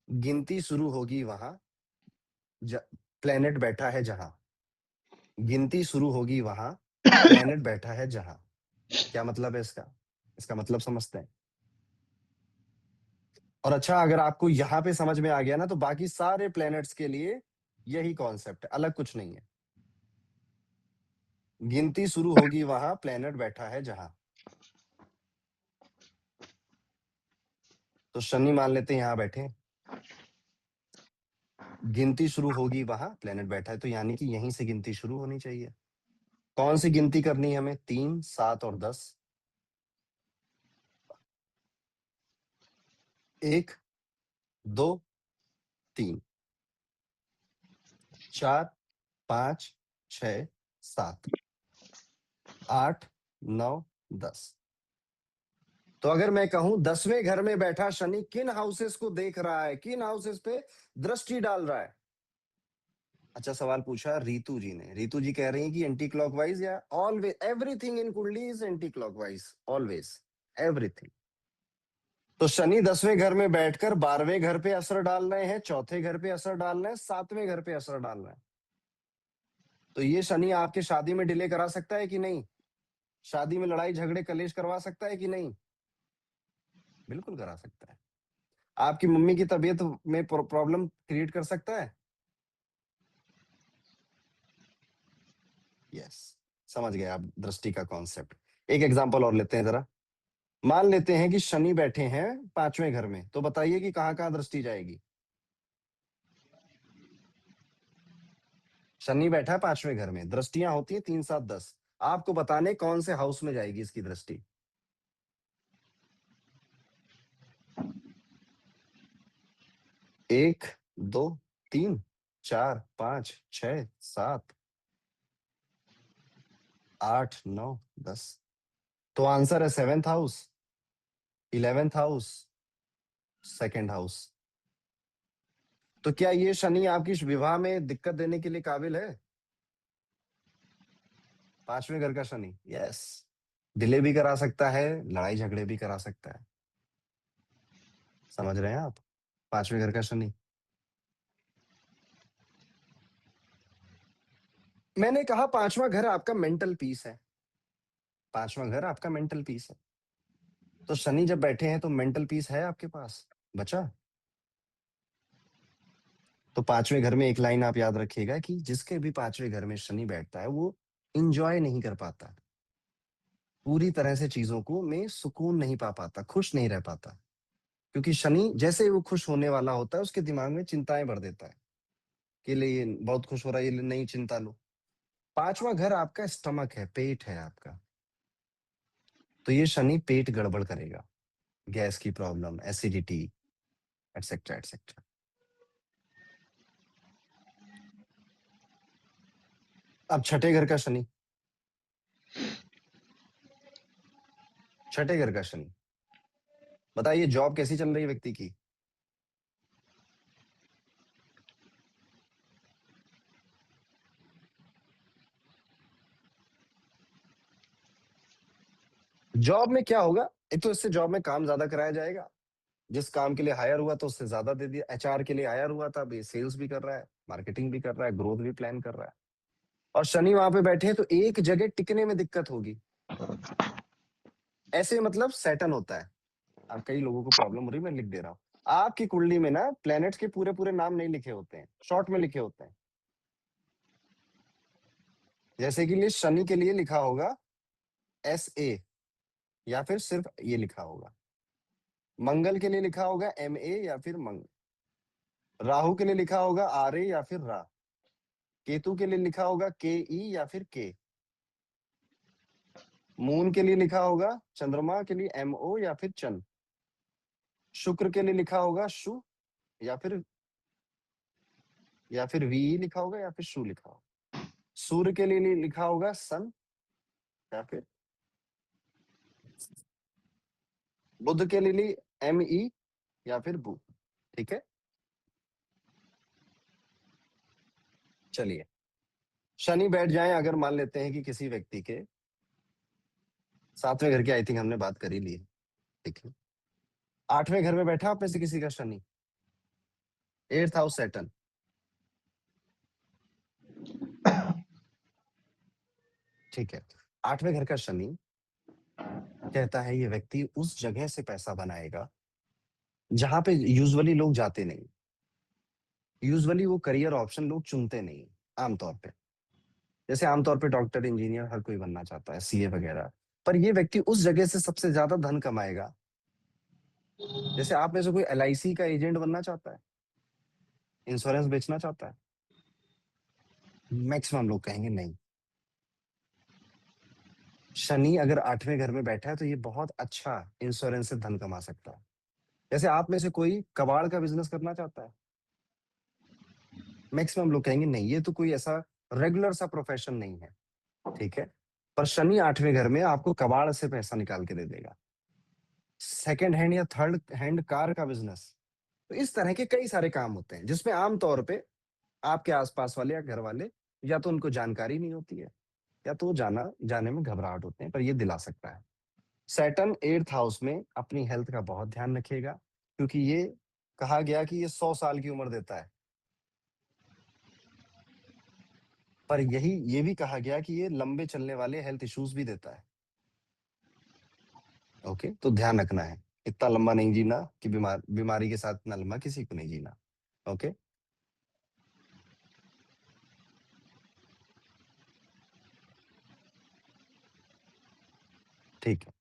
गिनती शुरू होगी वहां प्लेनेट बैठा है जहां। गिनती शुरू होगी वहां प्लेनेट बैठा है जहां। क्या मतलब है इसका? इसका मतलब समझते हैं। और अच्छा, अगर आपको यहाँ पे समझ में आ गया ना, तो बाकी सारे प्लैनेट्स के लिए यही कॉन्सेप्ट है, अलग कुछ नहीं है। गिनती शुरू होगी वहां प्लैनेट बैठा है जहां। तो शनि मान लेते हैं यहां बैठे। गिनती शुरू होगी वहां प्लैनेट बैठा है, तो यानी कि यहीं से गिनती शुरू होनी चाहिए। कौन सी गिनती करनी है हमें? 3, 7 और 10। 1, 2, 3, 4, 5, 6, 7, 8, 9, 10। तो अगर मैं कहूं 10वें घर में बैठा शनि किन हाउसेस को देख रहा है, किन हाउसेस पे दृष्टि डाल रहा है? अच्छा सवाल पूछा रीतू जी ने। रीतू जी कह रही हैं कि एंटी क्लॉकवाइज या ऑलवेज, एवरीथिंग इन कुंडली is anti clockwise, always, everything. तो शनि 10वें घर में बैठकर 12वें घर पे असर डाल रहे हैं, चौथे घर पे असर डाल रहे हैं, 7वें घर पे असर डाल रहे हैं। तो ये शनि आपके शादी में डिले करा सकता है कि नहीं? शादी में लड़ाई झगड़े कलेश करवा सकता है कि नहीं? बिल्कुल करा सकता है। आपकी मम्मी की तबीयत में प्रॉब्लम क्रिएट कर सकता है। यस, समझ गए आप दृष्टि का कॉन्सेप्ट। एक एग्जांपल और लेते हैं जरा। मान लेते हैं कि शनि बैठे हैं 5वें घर में, तो बताइए कि कहां कहां दृष्टि जाएगी? शनि बैठा है 5वें घर में, दृष्टियां होती है 3, 7, 10। आपको बताने कौन से हाउस में जाएगी इसकी दृष्टि? एक, दो, 3, 4, 5, 6, 7, 8, 9, 10। तो आंसर है 7th house, 11th house, second house. तो क्या ये शनि आपकी विवाह में दिक्कत देने के लिए काबिल है? 5वें घर का शनि, यस, डिले भी करा सकता है, लड़ाई झगड़े भी करा सकता है। समझ रहे हैं आप? 5वें घर का शनि। मैंने कहा 5वां घर आपका मेंटल पीस है। 5वां घर आपका मेंटल पीस है। तो शनि जब बैठे हैं तो मेंटल पीस है आपके पास बचा? तो 5वें घर में एक लाइन आप याद रखिएगा कि जिसके भी 5वें घर में शनि बैठता है वो इंजॉय नहीं कर पाता, पूरी तरह से चीजों को में सुकून नहीं पा पाता, खुश नहीं रह पाता। क्योंकि शनि जैसे ही वो खुश होने वाला होता है उसके दिमाग में चिंताएं भर देता है कि ले ये बहुत खुश हो रहा है, ये नई चिंता लो। 5वां घर आपका स्टमक है, पेट है आपका। तो ये शनि पेट गड़बड़ करेगा, गैस की प्रॉब्लम, एसिडिटी, एटसेट्रा एटसेट्रा। अब छठे घर का शनि। छठे घर का शनि, बताइए जॉब कैसी चल रही है व्यक्ति की? जॉब में क्या होगा? एक तो इससे जॉब में काम ज्यादा कराया जाएगा। जिस काम के लिए हायर हुआ तो उससे ज्यादा दे दिया। एचआर के लिए हायर हुआ था, अभी सेल्स भी कर रहा है, मार्केटिंग भी कर रहा है, ग्रोथ भी प्लान कर रहा है। और शनि वहां पे बैठे हैं तो एक जगह टिकने में दिक्कत होगी। ऐसे मतलब सैटर्न होता है। अब कई लोगों को प्रॉब्लम हो रही है, मैं लिख दे रहा हूँ। आपकी कुंडली में ना प्लैनेट्स के पूरे पूरे नाम नहीं लिखे होते हैं, शॉर्ट में लिखे होते हैं। जैसे कि लिए शनि के लिए लिखा होगा SA, या फिर सिर्फ ये लिखा होगा। मंगल के लिए लिखा होगा MA या फिर मंग। राहु के लिए लिखा होगा RA या फिर रा। केतु के लिए लिखा होगा KE या फिर के। मून के लिए लिखा होगा, चंद्रमा के लिए MO या फिर चंद। शुक्र के लिए लिखा होगा शु, या फिर VE लिखा होगा, या फिर शु लिखा होगा। सूर्य के लिए लिखा होगा सन, या फिर बुध के लिए ME या फिर बु। ठीक है, चलिए। शनि बैठ जाए अगर मान लेते हैं कि किसी व्यक्ति के 7वें घर की, आई थिंक हमने बात कर ही ली है, ठीक है। 8वें घर में बैठा आप में से किसी का शनि, 8th हाउस सैटर्न। ठीक है। 8वें घर का शनि कहता है ये व्यक्ति उस जगह से पैसा बनाएगा जहां पे यूजुअली लोग जाते नहीं। यूजुअली वो करियर ऑप्शन लोग चुनते नहीं आमतौर पे। जैसे आमतौर पे डॉक्टर, इंजीनियर हर कोई बनना चाहता है, सीए वगैरह। पर ये व्यक्ति उस जगह से सबसे ज्यादा धन कमाएगा। जैसे आप में से कोई एलआईसी का एजेंट बनना चाहता है, इंश्योरेंस बेचना चाहता है? मैक्सिमम लोग कहेंगे नहीं। शनि अगर 8वें घर में बैठा है तो ये बहुत अच्छा इंश्योरेंस से धन कमा सकता है। जैसे आप में से कोई कबाड़ का बिजनेस करना चाहता है? मैक्सिमम लोग कहेंगे नहीं, ये तो कोई ऐसा रेगुलर सा प्रोफेशन नहीं है। ठीक है। पर शनि 8वें घर में आपको कबाड़ से पैसा निकाल के दे देगा। सेकंड हैंड या थर्ड हैंड कार का बिजनेस। तो इस तरह के कई सारे काम होते हैं जिसमें आमतौर पे आपके आसपास वाले या घर वाले या तो उनको जानकारी नहीं होती है या तो वो जाने में घबराहट होते हैं, पर ये दिला सकता है। सैटर्न 8th हाउस में अपनी हेल्थ का बहुत ध्यान रखिएगा, क्योंकि ये कहा गया कि ये 100 साल की उम्र देता है। पर ये भी कहा गया कि ये लंबे चलने वाले हेल्थ इश्यूज भी देता है। ओके, तो ध्यान रखना है। इतना लंबा नहीं जीना कि बीमारी के साथ इतना लंबा किसी को नहीं जीना। ओके। ठीक है।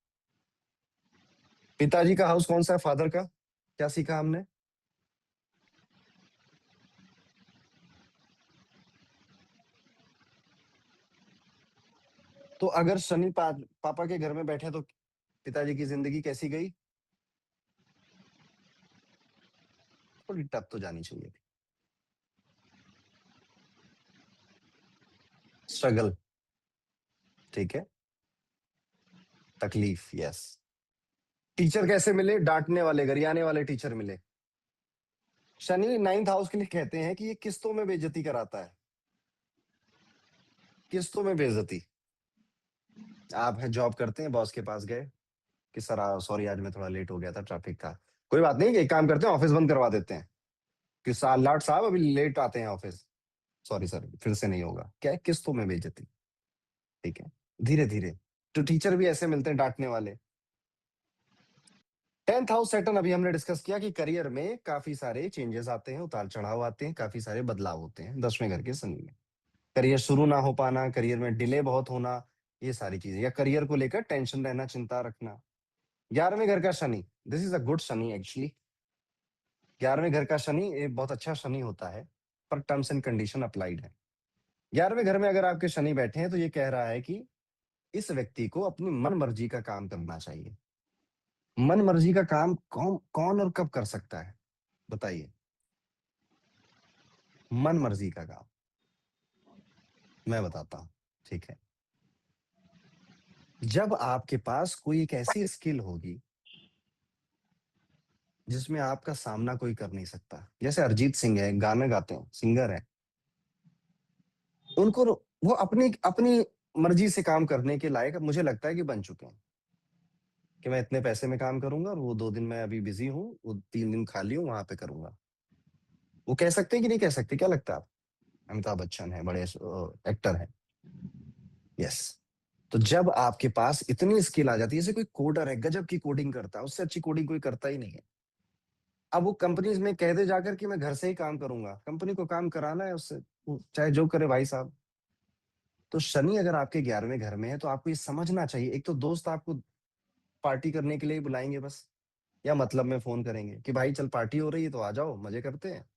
पिताजी का हाउस कौन सा है, फादर का? क्या सीखा हमने? तो अगर शनि पापा के घर में बैठे तो पिताजी की जिंदगी कैसी गई? थोड़ी टफ तो जानी चाहिए थी। स्ट्रगल। ठीक है। तकलीफ, यस। टीचर कैसे मिले? डांटने वाले, गरियाने वाले टीचर मिले। शनि 9th हाउस के लिए कहते हैं कि ये किस्तों में बेइज्जती कराता है। किस्तों में बेइज्जती। आप है जॉब करते हैं, बॉस के पास गए कि सर सॉरी आज मैं थोड़ा लेट हो गया था, ट्रैफिक था। कोई बात नहीं, एक काम करते हैं, ऑफिस बंद करवा देते हैं कि साल लाट साहब अभी लेट आते हैं ऑफिस। सॉरी सर, फिर से नहीं होगा। क्या है? किस्तों में बेइज्जती। ठीक है। धीरे धीरे। तो टीचर भी ऐसे मिलते हैं, डांटने वाले। 10th हाउस सैटर्न, अभी हमने डिस्कस किया कि करियर में काफी सारे चेंजेस आते हैं, उतार चढ़ाव आते हैं, काफी सारे बदलाव होते हैं 10वें घर के शनि में। करियर शुरू ना हो पाना, करियर में डिले बहुत होना, ये सारी चीजें, या करियर को लेकर टेंशन रहना, चिंता रखना। 11वें घर का Shani, this is a good Shani actually. 11वें घर का शनि एक बहुत अच्छा शनि होता है, पर टर्म्स एंड कंडीशन अप्लाइड है। 11वें घर में अगर आपके शनि बैठे हैं तो ये कह रहा है कि इस व्यक्ति को अपनी मन मर्जी का काम करना चाहिए। मन मर्जी का काम कौन कौन और कब कर सकता है, बताइए? मन मर्जी का काम मैं बताता हूं। ठीक है। जब आपके पास कोई एक ऐसी स्किल होगी जिसमें आपका सामना कोई कर नहीं सकता, जैसे अरिजीत सिंह है, गाना गाते हैं, सिंगर है। उनको वो अपनी अपनी मर्जी से काम करने के लायक मुझे लगता है कि बन चुके हैं, कि मैं इतने पैसे में काम करूंगा और वो 2 दिन मैं अभी बिजी हूँ, वो 3 दिन खाली हूँ, वहां पे करूंगा। वो कह सकते हैं कि नहीं कह सकते, क्या लगता है आप? अमिताभ बच्चन है, बड़े एक्टर हैं। यस। तो जब आपके पास इतनी स्किल आ जाती है, जैसे कोई कोडर है, गजब की कोडिंग करता है, उससे अच्छी कोडिंग कोई करता ही नहीं है। अब वो कंपनीज में कह दे जाकर कि मैं घर से ही काम करूंगा, कंपनी को काम कराना है उससे, वो चाहे जो करे भाई साहब। तो शनि अगर आपके 11वें घर में है तो आपको ये समझना चाहिए, एक तो दोस्त आपको पार्टी करने के लिए ही बुलाएंगे बस, या मतलब में फोन करेंगे कि भाई चल पार्टी हो रही है तो आ जाओ, मजे करते हैं।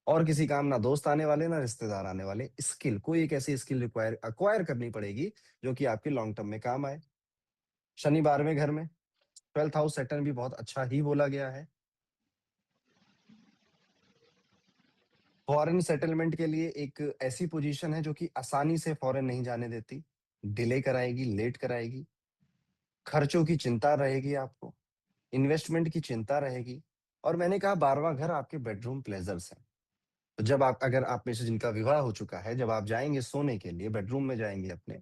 और किसी काम ना दोस्त आने वाले ना रिश्तेदार आने वाले। स्किल, कोई एक ऐसी स्किल रिक्वायर अक्वायर करनी पड़ेगी जो कि आपके लॉन्ग टर्म में काम आए। शनि 12वें घर में, 12th हाउस सेटन भी बहुत अच्छा ही बोला गया है। फॉरेन सेटलमेंट के लिए एक ऐसी पोजीशन है जो कि आसानी से फॉरेन नहीं जाने देती, डिले कराएगी, लेट कराएगी। खर्चों की चिंता रहेगी आपको, इन्वेस्टमेंट की चिंता रहेगी। और मैंने कहा 12वां घर आपके बेडरूम प्लेजर्स है। तो जब आप, अगर आप में से जिनका विवाह हो चुका है, जब आप जाएंगे सोने के लिए, बेडरूम में जाएंगे अपने,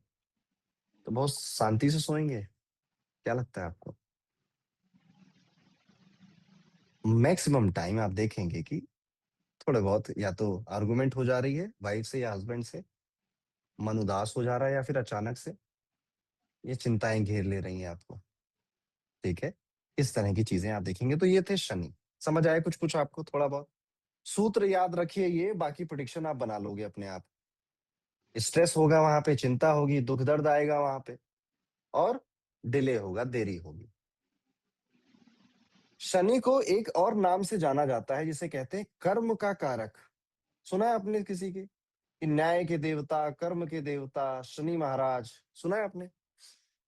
तो बहुत शांति से सोएंगे। क्या लगता है आपको? मैक्सिमम टाइम आप देखेंगे कि थोड़े बहुत या तो आर्गुमेंट हो जा रही है वाइफ से या हस्बैंड से, मन उदास हो जा रहा है, या फिर अचानक से ये चिंताएं घेर ले रही हैं आपको। ठीक है, इस तरह की चीजें आप देखेंगे। तो ये थे शनि। समझ आए कुछ कुछ आपको थोड़ा बहुत? सूत्र याद रखिए ये, बाकी प्रिडिक्शन आप बना लोगे अपने आप। स्ट्रेस होगा वहां पे, चिंता होगी, दुख दर्द आएगा वहां पे, और डिले होगा, देरी होगी। शनि को एक और नाम से जाना जाता है जिसे कहते हैं कर्म का कारक। सुना है आपने किसी के कि न्याय के देवता, कर्म के देवता शनि महाराज? सुना है आपने?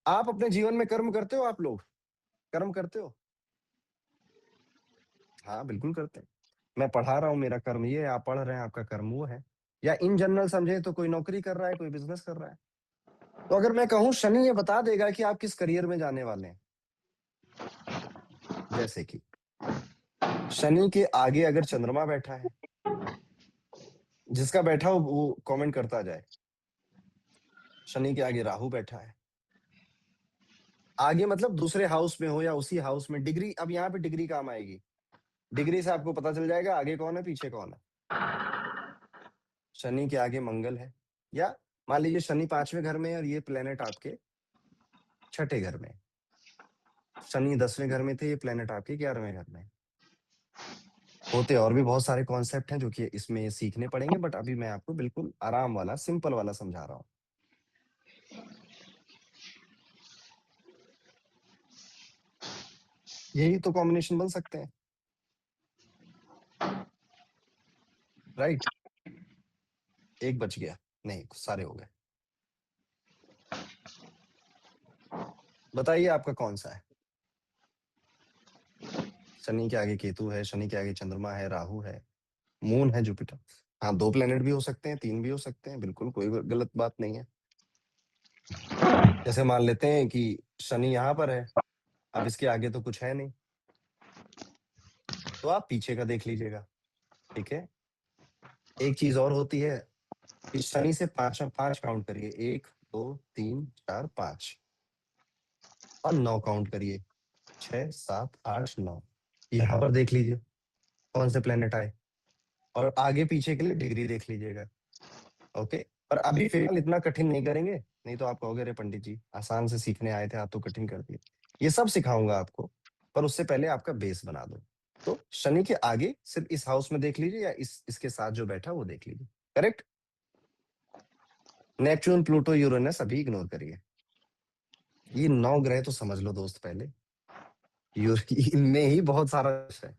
आप अपने जीवन में कर्म करते हो? आप लोग कर्म करते हो? हाँ बिल्कुल करते हैं। मैं पढ़ा रहा हूँ, मेरा कर्म ये है, आप पढ़ रहे हैं, आपका कर्म वो है। या इन जनरल समझे तो कोई नौकरी कर रहा है, कोई बिजनेस कर रहा है। तो अगर मैं कहूँ शनि ये बता देगा कि आप किस करियर में जाने वाले हैं। जैसे कि शनि के आगे अगर चंद्रमा बैठा है, जिसका बैठा हो वो कमेंट करता जाए। शनि के आगे राहु बैठा है, आगे मतलब दूसरे हाउस में हो या उसी हाउस में। डिग्री, अब यहाँ पे डिग्री काम आएगी। डिग्री से आपको पता चल जाएगा आगे कौन है पीछे कौन है। शनि के आगे मंगल है, या मान लीजिए शनि 5वें घर में है और ये प्लेनेट आपके 6ठे घर में। शनि 10वें घर में थे, ये प्लेनेट आपके 11वें घर में। होते और भी बहुत सारे कॉन्सेप्ट हैं जो कि इसमें सीखने पड़ेंगे, बट अभी मैं आपको बिल्कुल आराम वाला, सिंपल वाला समझा रहा हूँ। यही तो कॉम्बिनेशन बन सकते हैं, राइट? एक बच गया, नहीं सारे हो गए। बताइए आपका कौन सा है? शनि के आगे केतु है, शनि के आगे चंद्रमा है, राहु है, मून है, जुपिटर। हाँ 2 प्लेनेट भी हो सकते हैं, 3 भी हो सकते हैं, बिल्कुल कोई गलत बात नहीं है। जैसे मान लेते हैं कि शनि यहाँ पर है, अब इसके आगे तो कुछ है नहीं, तो आप पीछे का देख लीजिएगा। ठीक है, एक चीज और होती है कि शनि से 5 5 काउंट करिए, 1 2 3 4 5, और 9 काउंट करिए, 6 7 8 9। यहाँ पर देख लीजिए कौन से प्लेनेट आए, और आगे पीछे के लिए डिग्री देख लीजिएगा। ओके, पर अभी फिलहाल इतना कठिन नहीं करेंगे, नहीं तो आप कहोगे अरे पंडित जी आसान से सीखने आए थे, आप तो कठिन कर दिए। ये सब सिखाऊंगा आपको, पर उससे पहले आपका बेस बना दो। तो शनि के आगे सिर्फ इस हाउस में देख लीजिए, या इसके साथ जो बैठा वो देख लीजिए। करेक्ट? नेपच्यून, प्लूटो, यूरेनस अभी इग्नोर करिए। ये 9 ग्रह तो समझ लो दोस्त पहले। इनमें ही बहुत सारा है।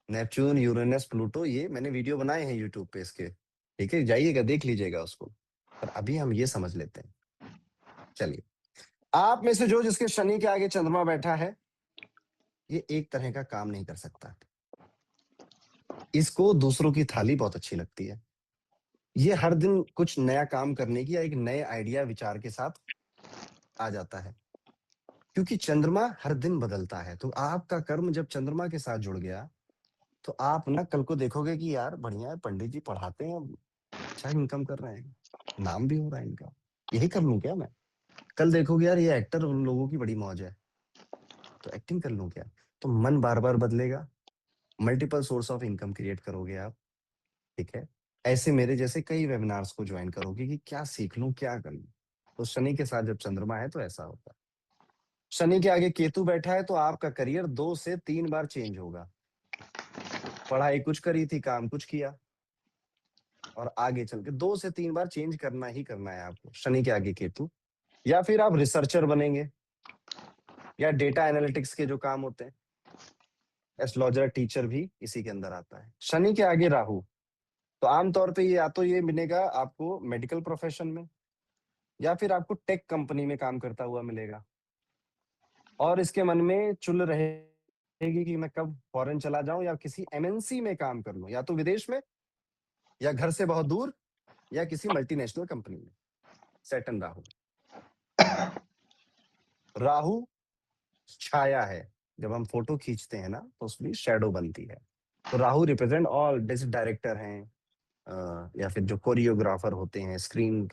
नेपच्यून, यूरेनस, प्लूटो, ये मैंने वीडियो बनाए हैं यूट्यूब पे इसके। ठीक है, जाइएगा देख लीजिएगा उसको। पर अभी हम ये समझ लेते हैं। चलिए, आप में से जो जिसके शनि के आगे चंद्रमा बैठा है, ये एक तरह का काम नहीं कर सकता। इसको दूसरों की थाली बहुत अच्छी लगती है। ये हर दिन कुछ नया काम करने की या एक नए आइडिया विचार के साथ आ जाता है, क्योंकि चंद्रमा हर दिन बदलता है। तो आपका कर्म जब चंद्रमा के साथ जुड़ गया, तो आप ना कल को देखोगे कि यार बढ़िया है, पंडित जी पढ़ाते हैं, अच्छा इनकम कर रहे हैं, नाम भी हो रहा है इनका, यही कर लूं क्या मैं? कल देखोगे यार ये एक्टर, उन लोगों की बड़ी मौज है, तो एक्टिंग कर लूं क्या? तो मन बार बार बदलेगा, multiple source of income create करोगे आप। ठीक है, ऐसे मेरे जैसे कई वेबिनार्स को ज्वाइन करोगे कि क्या सीख लूं, क्या कर लूं। तो शनि के साथ जब चंद्रमा है तो ऐसा होता है। शनि के आगे केतु बैठा है तो आपका करियर 2 से 3 बार चेंज होगा। पढ़ाई कुछ करी थी, काम कुछ किया, और आगे चल के 2 से 3 बार चेंज करना ही करना है आपको, शनि के आगे केतु। या फिर आप रिसर्चर बनेंगे, या डेटा एनालिटिक्स के जो काम होते हैं, एस्ट्रोलॉजर, टीचर भी इसी के अंदर आता है। शनि के आगे राहु, तो आमतौर पे ये या तो ये मिलेगा आपको मेडिकल प्रोफेशन में, या फिर आपको टेक कंपनी में काम करता हुआ मिलेगा। और इसके मन में चुल रहेगी कि मैं कब फॉरेन चला जाऊं या किसी एमएनसी में काम कर लूं, या तो विदेश में, या घर से बहुत दूर, या किसी मल्टीनेशनल कंपनी में। सैटर्न राहु, राहु छाया है। जब हम फोटो खींचते हैं ना तो उसमें शैडो बनती है। तो राहु रिप्रेजेंट ऑल, जैसे डायरेक्टर हैं, या फिर जो कोरियोग्राफर होते हैं, स्क्रीन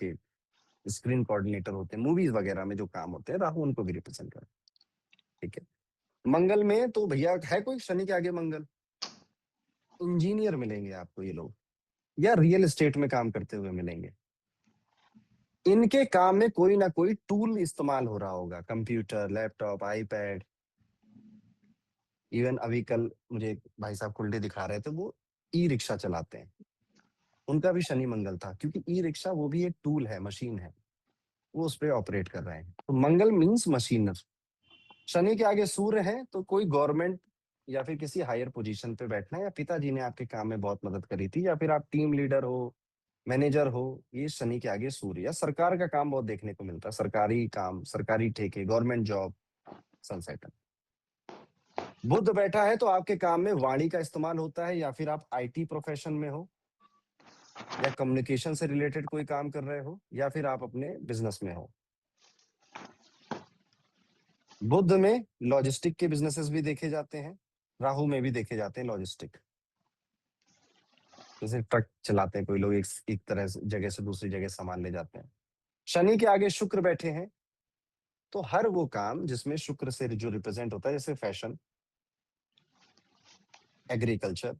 कोऑर्डिनेटर होते हैं, मूवीज वगैरह में जो काम होते हैं, राहु उनको भी रिप्रेजेंट करता है। ठीक है, मंगल में तो भैया है कोई शनि के आगे मंगल? इंजीनियर मिलेंगे आपको ये लोग, या रियल एस्टेट में काम करते हुए मिलेंगे। इनके काम में कोई ना कोई टूल इस्तेमाल हो रहा होगा, कंप्यूटर, लैपटॉप, आईपैड। इवन अभी कल मुझे एक भाई साहब कुंडली दिखा रहे थे, वो ई रिक्शा चलाते हैं। उनका भी शनि मंगल था, क्योंकि ई रिक्शा वो भी एक टूल है, मशीन है, वो उस पर ऑपरेट कर रहे हैं। तो मंगल मीन्स मशीनर। शनि के आगे सूर्य है, तो कोई गवर्नमेंट या फिर किसी हायर पोजीशन पे बैठना, या पिताजी ने आपके काम में बहुत मदद करी थी, या फिर आप टीम लीडर हो, मैनेजर हो, ये शनि के आगे सूर्य। या सरकार का काम बहुत देखने को मिलता है, सरकारी काम, सरकारी ठेके, गवर्नमेंट जॉब, सनसेट। बुध बैठा है तो आपके काम में वाणी का इस्तेमाल होता है, या फिर आप आईटी प्रोफेशन में हो, या कम्युनिकेशन से रिलेटेड कोई काम कर रहे हो, या फिर आप अपने बिजनेस में हो। बुध में लॉजिस्टिक के बिजनेसेस भी देखे जाते हैं, राहु में भी देखे जाते हैं लॉजिस्टिक। जैसे ट्रक चलाते हैं कोई लोग, एक तरह से जगह से दूसरी जगह सामान ले जाते हैं। शनि के आगे शुक्र बैठे हैं, तो हर वो काम जिसमें शुक्र से जो रिप्रेजेंट होता है, जैसे fashion, agriculture,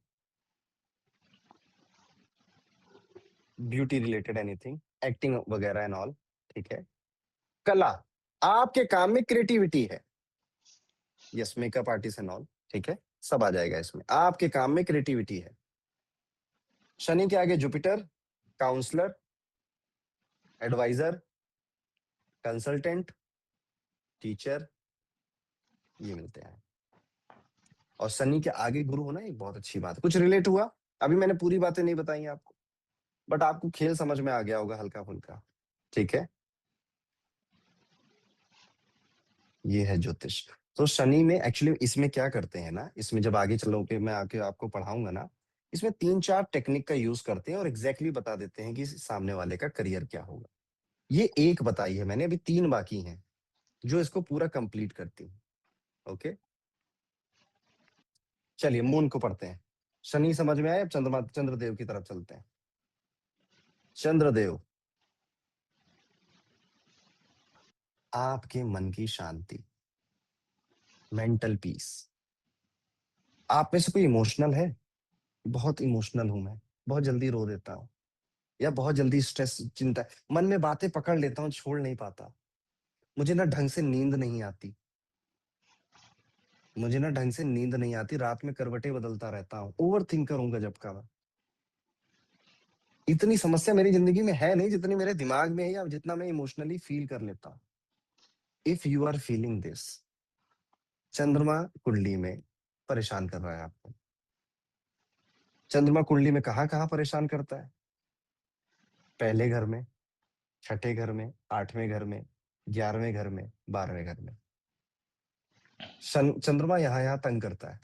beauty related anything, acting वगैरह एंड ऑल, ठीक है। कला, आपके काम में क्रिएटिविटी है, yes, makeup artist and all, ठीक है, सब आ जाएगा इसमें। आपके काम में क्रिएटिविटी है। शनि के आगे Jupiter, counsellor, adviser, consultant, teacher, ये मिलते हैं। और शनि के आगे गुरु होना एक बहुत अच्छी बात है। कुछ रिलेट हुआ? अभी मैंने पूरी बातें नहीं बताई आपको, बट आपको खेल समझ में आ गया होगा हल्का फुल्का, ठीक है। ये है ज्योतिष। तो शनि में एक्चुअली इसमें क्या करते हैं ना, इसमें जब आगे चलो के मैं आके आपको पढ़ाऊंगा ना, इसमें 3-4 टेक्निक का यूज करते हैं और एग्जैक्टली बता देते हैं कि सामने वाले का करियर क्या होगा। ये एक बताई है मैंने, अभी 3 बाकी हैं जो इसको पूरा कंप्लीट करती है। ओके, चलिए मून को पढ़ते हैं। शनि समझ में आया, अब चंद्रमा, चंद्रदेव की तरफ चलते हैं। चंद्रदेव आपके मन की शांति, मेंटल पीस। आप में से कोई इमोशनल है? बहुत इमोशनल हूं मैं, बहुत जल्दी रो देता हूँ, या बहुत जल्दी स्ट्रेस, चिंता, मन में बातें पकड़ लेता हूँ, छोड़ नहीं पाता। मुझे ना ढंग से नींद नहीं आती, मुझे ना ढंग से नींद नहीं आती, रात में करवटें बदलता रहता हूँ, ओवर थिंकर हूँ गजब का मैं। इतनी समस्या मेरी जिंदगी में है नहीं जितनी मेरे दिमाग में है, या जितना मैं इमोशनली फील कर लेता हूँ। If you are feeling this, चंद्रमा कुंडली में परेशान कर रहा है आपको। चंद्रमा कुंडली में कहाँ कहाँ परेशान करता है? पहले घर में, छठे घर में, 8वें घर में, 11वें घर में, 12वें घर में। चंद्रमा यहाँ यहाँ तंग करता है।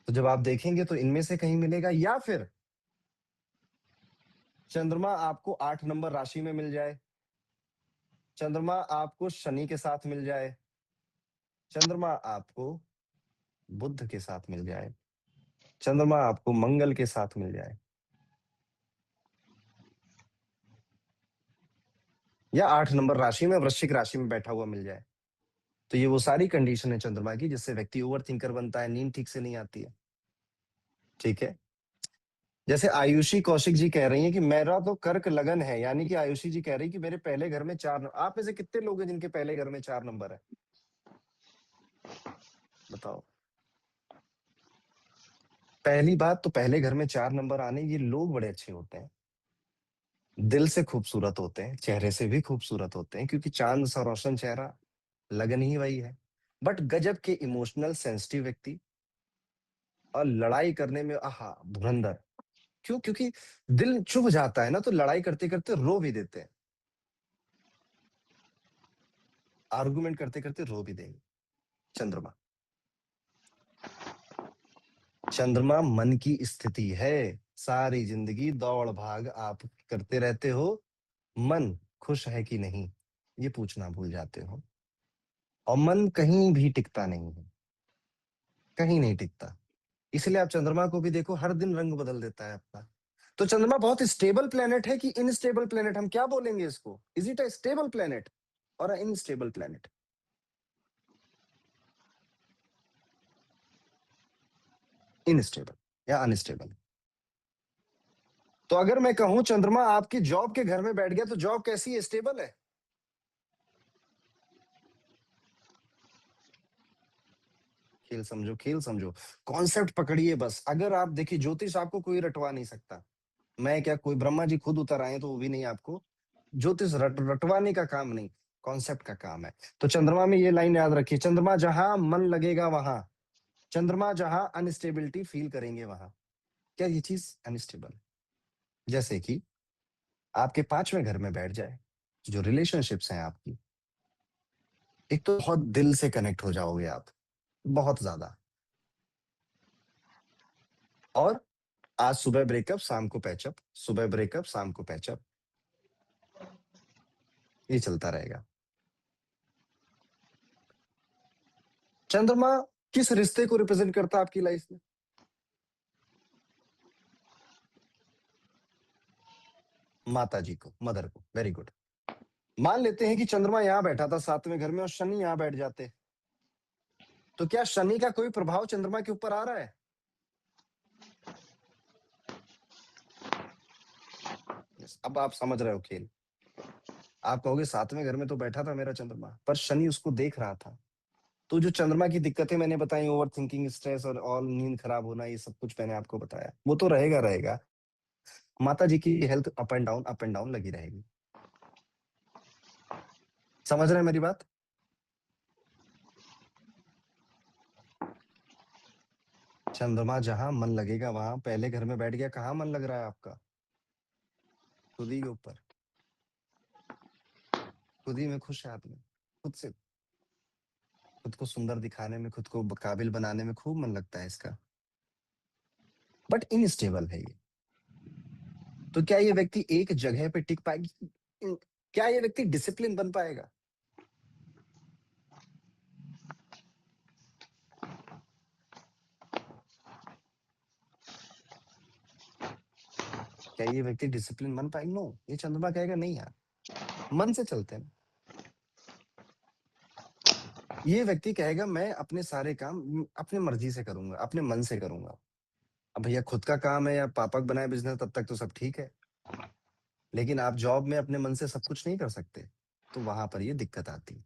तो जब आप देखेंगे तो इनमें से कहीं मिलेगा, या फिर चंद्रमा आपको 8 नंबर राशि में मिल जाए, चंद्रमा आपको शनि के साथ मिल जाए, चंद्रमा आपको बुध के साथ मिल जाए, चंद्रमा आपको मंगल के साथ मिल जाए, या 8 नंबर राशि में वृश्चिक राशि में बैठा हुआ मिल जाए। तो ये वो सारी कंडीशन है चंद्रमा की जिससे व्यक्ति ओवर थिंकर बनता है, नींद ठीक से नहीं आती है, ठीक है। जैसे आयुषी कौशिक जी कह रही हैं कि मेरा तो कर्क लगन है, यानी कि आयुषी जी कह रही कि मेरे पहले घर में 4 नंबर। आप में से कितने लोग हैं जिनके पहले घर में 4 नंबर है? बताओ। पहली बात तो पहले घर में 4 नंबर आने, ये लोग बड़े अच्छे होते हैं, दिल से खूबसूरत होते हैं, चेहरे से भी खूबसूरत होते हैं, क्योंकि चांद सा रोशन चेहरा, लगन ही वही है। बट गजब के इमोशनल सेंसिटिव व्यक्ति, और लड़ाई करने में आहा धुरंधर। क्यों? क्योंकि दिल चुभ जाता है ना, तो लड़ाई करते करते रो भी देते हैं, आर्गुमेंट करते करते रो भी देंगे। चंद्रमा, चंद्रमा मन की स्थिति है। सारी जिंदगी दौड़ भाग आप करते रहते हो, मन खुश है कि नहीं ये पूछना भूल जाते हो, और मन कहीं भी टिकता नहीं है, कहीं नहीं टिकता। इसलिए आप चंद्रमा को भी देखो, हर दिन रंग बदल देता है अपना। तो चंद्रमा बहुत स्टेबल प्लेनेट है कि इनस्टेबल प्लेनेट, हम क्या बोलेंगे इसको? Is it a stable planet और अ इनस्टेबल प्लेनेट? इनस्टेबल या अनस्टेबल। तो अगर मैं कहूं चंद्रमा आपकी जॉब के घर में बैठ गया तो जॉब कैसी है, स्टेबल है? खेल समझो, खेल समझो, कॉन्सेप्ट पकड़िए बस। अगर आप देखिए, ज्योतिष आपको कोई रटवा नहीं सकता। मैं क्या, कोई ब्रह्मा जी खुद उतर आए तो वो भी नहीं आपको। ज्योतिष रटवाने का काम नहीं, कॉन्सेप्ट का काम है। तो चंद्रमा में ये लाइन याद रखिए, चंद्रमा जहां मन लगेगा वहां, चंद्रमा जहां अनस्टेबिलिटी फील करेंगे वहां। क्या ये चीज अनस्टेबल है? जैसे कि आपके पांचवें घर में बैठ जाए, जो रिलेशनशिप्स हैं आपकी, एक तो बहुत दिल से कनेक्ट हो जाओगे आप, बहुत ज्यादा। और आज सुबह ब्रेकअप, शाम को पैचअप, सुबह ब्रेकअप, शाम को पैचअप, ये चलता रहेगा। चंद्रमा किस रिश्ते को रिप्रेजेंट करता है आपकी लाइफ में? माता जी को, मदर को। Very good. मान लेते हैं कि चंद्रमा यहां बैठा था सातवें घर में और शनि यहां बैठ जाते, तो क्या शनि का कोई प्रभाव चंद्रमा के ऊपर आ रहा है? yes, अब आप समझ रहे हो खेल। आप कहोगे सातवें घर में तो बैठा था मेरा चंद्रमा, पर शनि उसको देख रहा था। तो जो चंद्रमा की दिक्कतें मैंने बताई, ओवर थिंकिंग, स्ट्रेस और ऑल, नींद खराब होना, ये सब कुछ मैंने आपको बताया, वो तो रहेगा रहेगा। माता जी की हेल्थ अप एंड डाउन लगी रहेगी। समझ रहे हैं मेरी बात? चंद्रमा जहां मन लगेगा वहां, पहले घर में बैठ गया, कहाँ मन लग रहा है आपका? खुद ही के ऊपर। खुद ही में खुश है आदमी, खुद से। खुद को सुंदर दिखाने में, खुद को काबिल बनाने में खूब मन लगता है इसका। बट इनस्टेबल है ये। तो क्या ये व्यक्ति एक जगह पे टिक पाएगी? क्या ये व्यक्ति डिसिप्लिन बन पाएगा? क्या ये व्यक्ति डिसिप्लिन बन पाएगा? नो। ये चंद्रमा कहेगा नहीं यार, मन से चलते हैं। ये व्यक्ति कहेगा मैं अपने सारे काम अपने मर्जी से करूंगा, अपने मन से करूंगा। अब भैया खुद का काम है या पापक बनाए बिजनेस, तब तक तो सब ठीक है। लेकिन आप जॉब में अपने मन से सब कुछ नहीं कर सकते, तो वहां पर ये दिक्कत आती।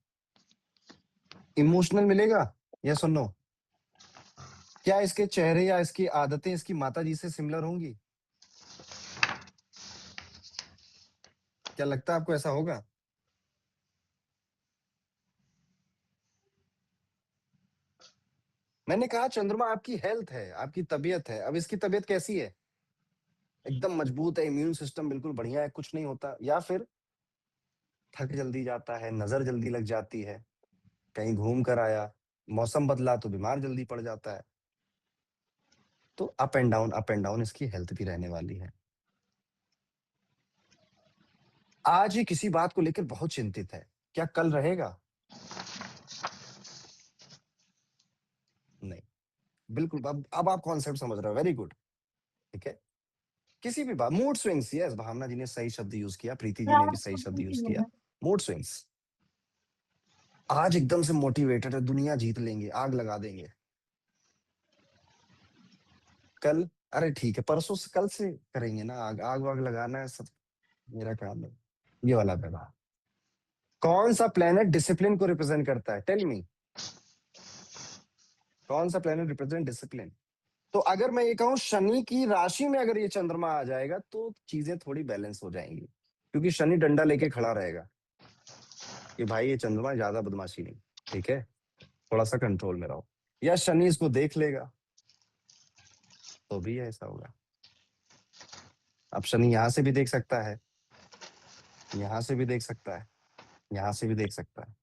इमोशनल मिलेगा या सुनो? क्या इसके चेहरे या इसकी आदतें इसकी माता जी से सिमिलर होंगी? क्या लगता है आपको ऐसा होगा? मैंने कहा चंद्रमा आपकी हेल्थ है, आपकी तबीयत है। अब इसकी तबीयत कैसी है? एकदम मजबूत है, इम्यून सिस्टम बिल्कुल बढ़िया है, कुछ नहीं होता, या फिर थक जल्दी जाता है, नजर जल्दी लग जाती है, कहीं घूम कर आया, मौसम बदला तो बीमार जल्दी पड़ जाता है। तो अप एंड डाउन इसकी हेल्थ भी रहने वाली है। आज ये किसी बात को लेकर बहुत चिंतित है, क्या कल रहेगा? नहीं। बिल्कुल, अब आप कॉन्सेप्ट समझ रहे हो, वेरी गुड। ठीक है। किसी भी बात, मूड स्विंग्स, यस, भावना जी ने सही शब्द यूज किया, प्रीति जी ने भी सही शब्द यूज किया, मूड स्विंग्स। आज एकदम से मोटिवेटेड है, दुनिया जीत लेंगे, आग लगा देंगे। कल, अरे ठीक है, परसों से, कल से करेंगे ना, आग आग वाग लगाना है सब, मेरा काम है। ये वाला व्यवहार। कौन सा प्लेनेट डिसिप्लिन को रिप्रेजेंट करता है, टेल मी? कौन सा प्लेनेट रिप्रेजेंट डिसिप्लिन? तो अगर मैं ये कहूं शनि की राशि में अगर ये चंद्रमा आ जाएगा तो चीजें थोड़ी बैलेंस हो जाएंगी, क्योंकि शनि डंडा लेके खड़ा रहेगा कि भाई ये चंद्रमा ज्यादा बदमाशी नहीं, ठीक है, थोड़ा सा कंट्रोल में रहो। या शनि इसको देख लेगा, तो भी ऐसा होगा। अब शनि यहां से भी देख सकता है, यहां से भी देख सकता है, यहां से भी देख सकता है।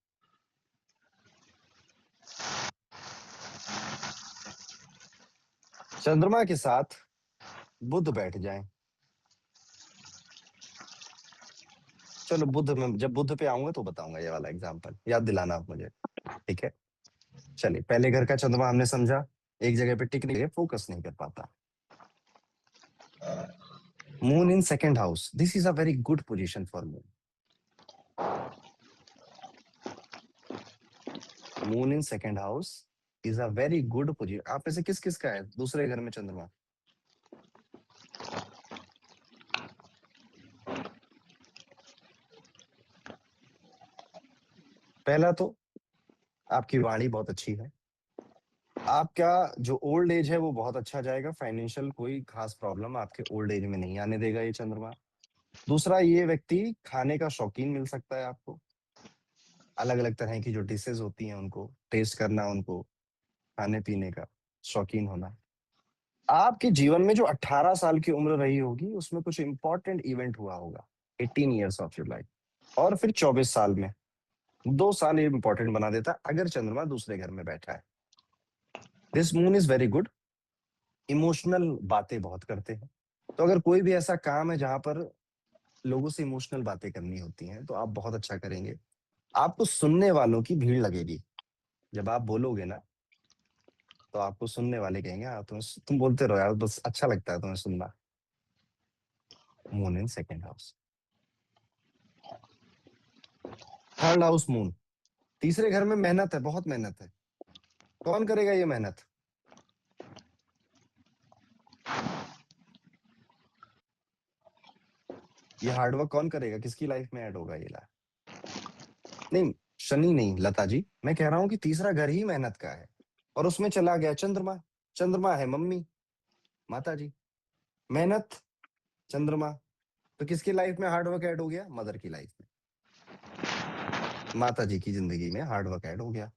चंद्रमा के साथ बुध बैठ जाए, चलो बुध में, जब बुध पे आऊंगा तो बताऊंगा ये वाला एग्जांपल, याद दिलाना आप मुझे, ठीक है? चलिए, पहले घर का चंद्रमा हमने समझा, एक जगह पे टिक नहीं, फोकस नहीं कर पाता। Moon in second house, this is a very good position for moon. Moon in second house is a very good position. आप में से किस किस का है दूसरे घर में चंद्रमा? पहला तो आपकी वाणी बहुत अच्छी है। आपका जो ओल्ड एज है वो बहुत अच्छा जाएगा। फाइनेंशियल कोई खास प्रॉब्लम आपके ओल्ड एज में नहीं आने देगा ये चंद्रमा। दूसरा, ये व्यक्ति खाने का शौकीन मिल सकता है आपको। अलग अलग तरह की जो डिशेज होती हैं उनको टेस्ट करना, उनको खाने पीने का शौकीन होना। आपके जीवन में जो 18 साल की उम्र रही होगी उसमें कुछ इंपॉर्टेंट इवेंट हुआ होगा। 18 ईयर्स ऑफ योर लाइफ। और फिर 24 साल में 2 साल ये इंपॉर्टेंट बना देता है अगर चंद्रमा दूसरे घर में बैठा है। This moon is very good. Emotional बातें बहुत करते हैं। तो अगर कोई भी ऐसा काम है जहां पर लोगों से इमोशनल बातें करनी होती हैं तो आप बहुत अच्छा करेंगे। आपको सुनने वालों की भीड़ लगेगी। जब आप बोलोगे ना तो आपको सुनने वाले कहेंगे हाँ तुम बोलते रहो यार, बस अच्छा लगता है तुम्हें सुनना। Moon in second house. Third house moon. तीसरे घर में मेहनत है, बहुत मेहनत है। कौन करेगा ये मेहनत? ये हार्डवर्क कौन करेगा? किसकी लाइफ में ऐड होगा ये ला? नहीं, शनि नहीं लता जी, मैं कह रहा हूँ कि तीसरा घर ही मेहनत का है और उसमें चला गया चंद्रमा। चंद्रमा है मम्मी, माता जी। मेहनत, चंद्रमा। तो किसकी लाइफ में हार्डवर्क ऐड हो गया? मदर की लाइफ में। माता जी की जिंदगी में हार्डवर्क ऐड हो गया।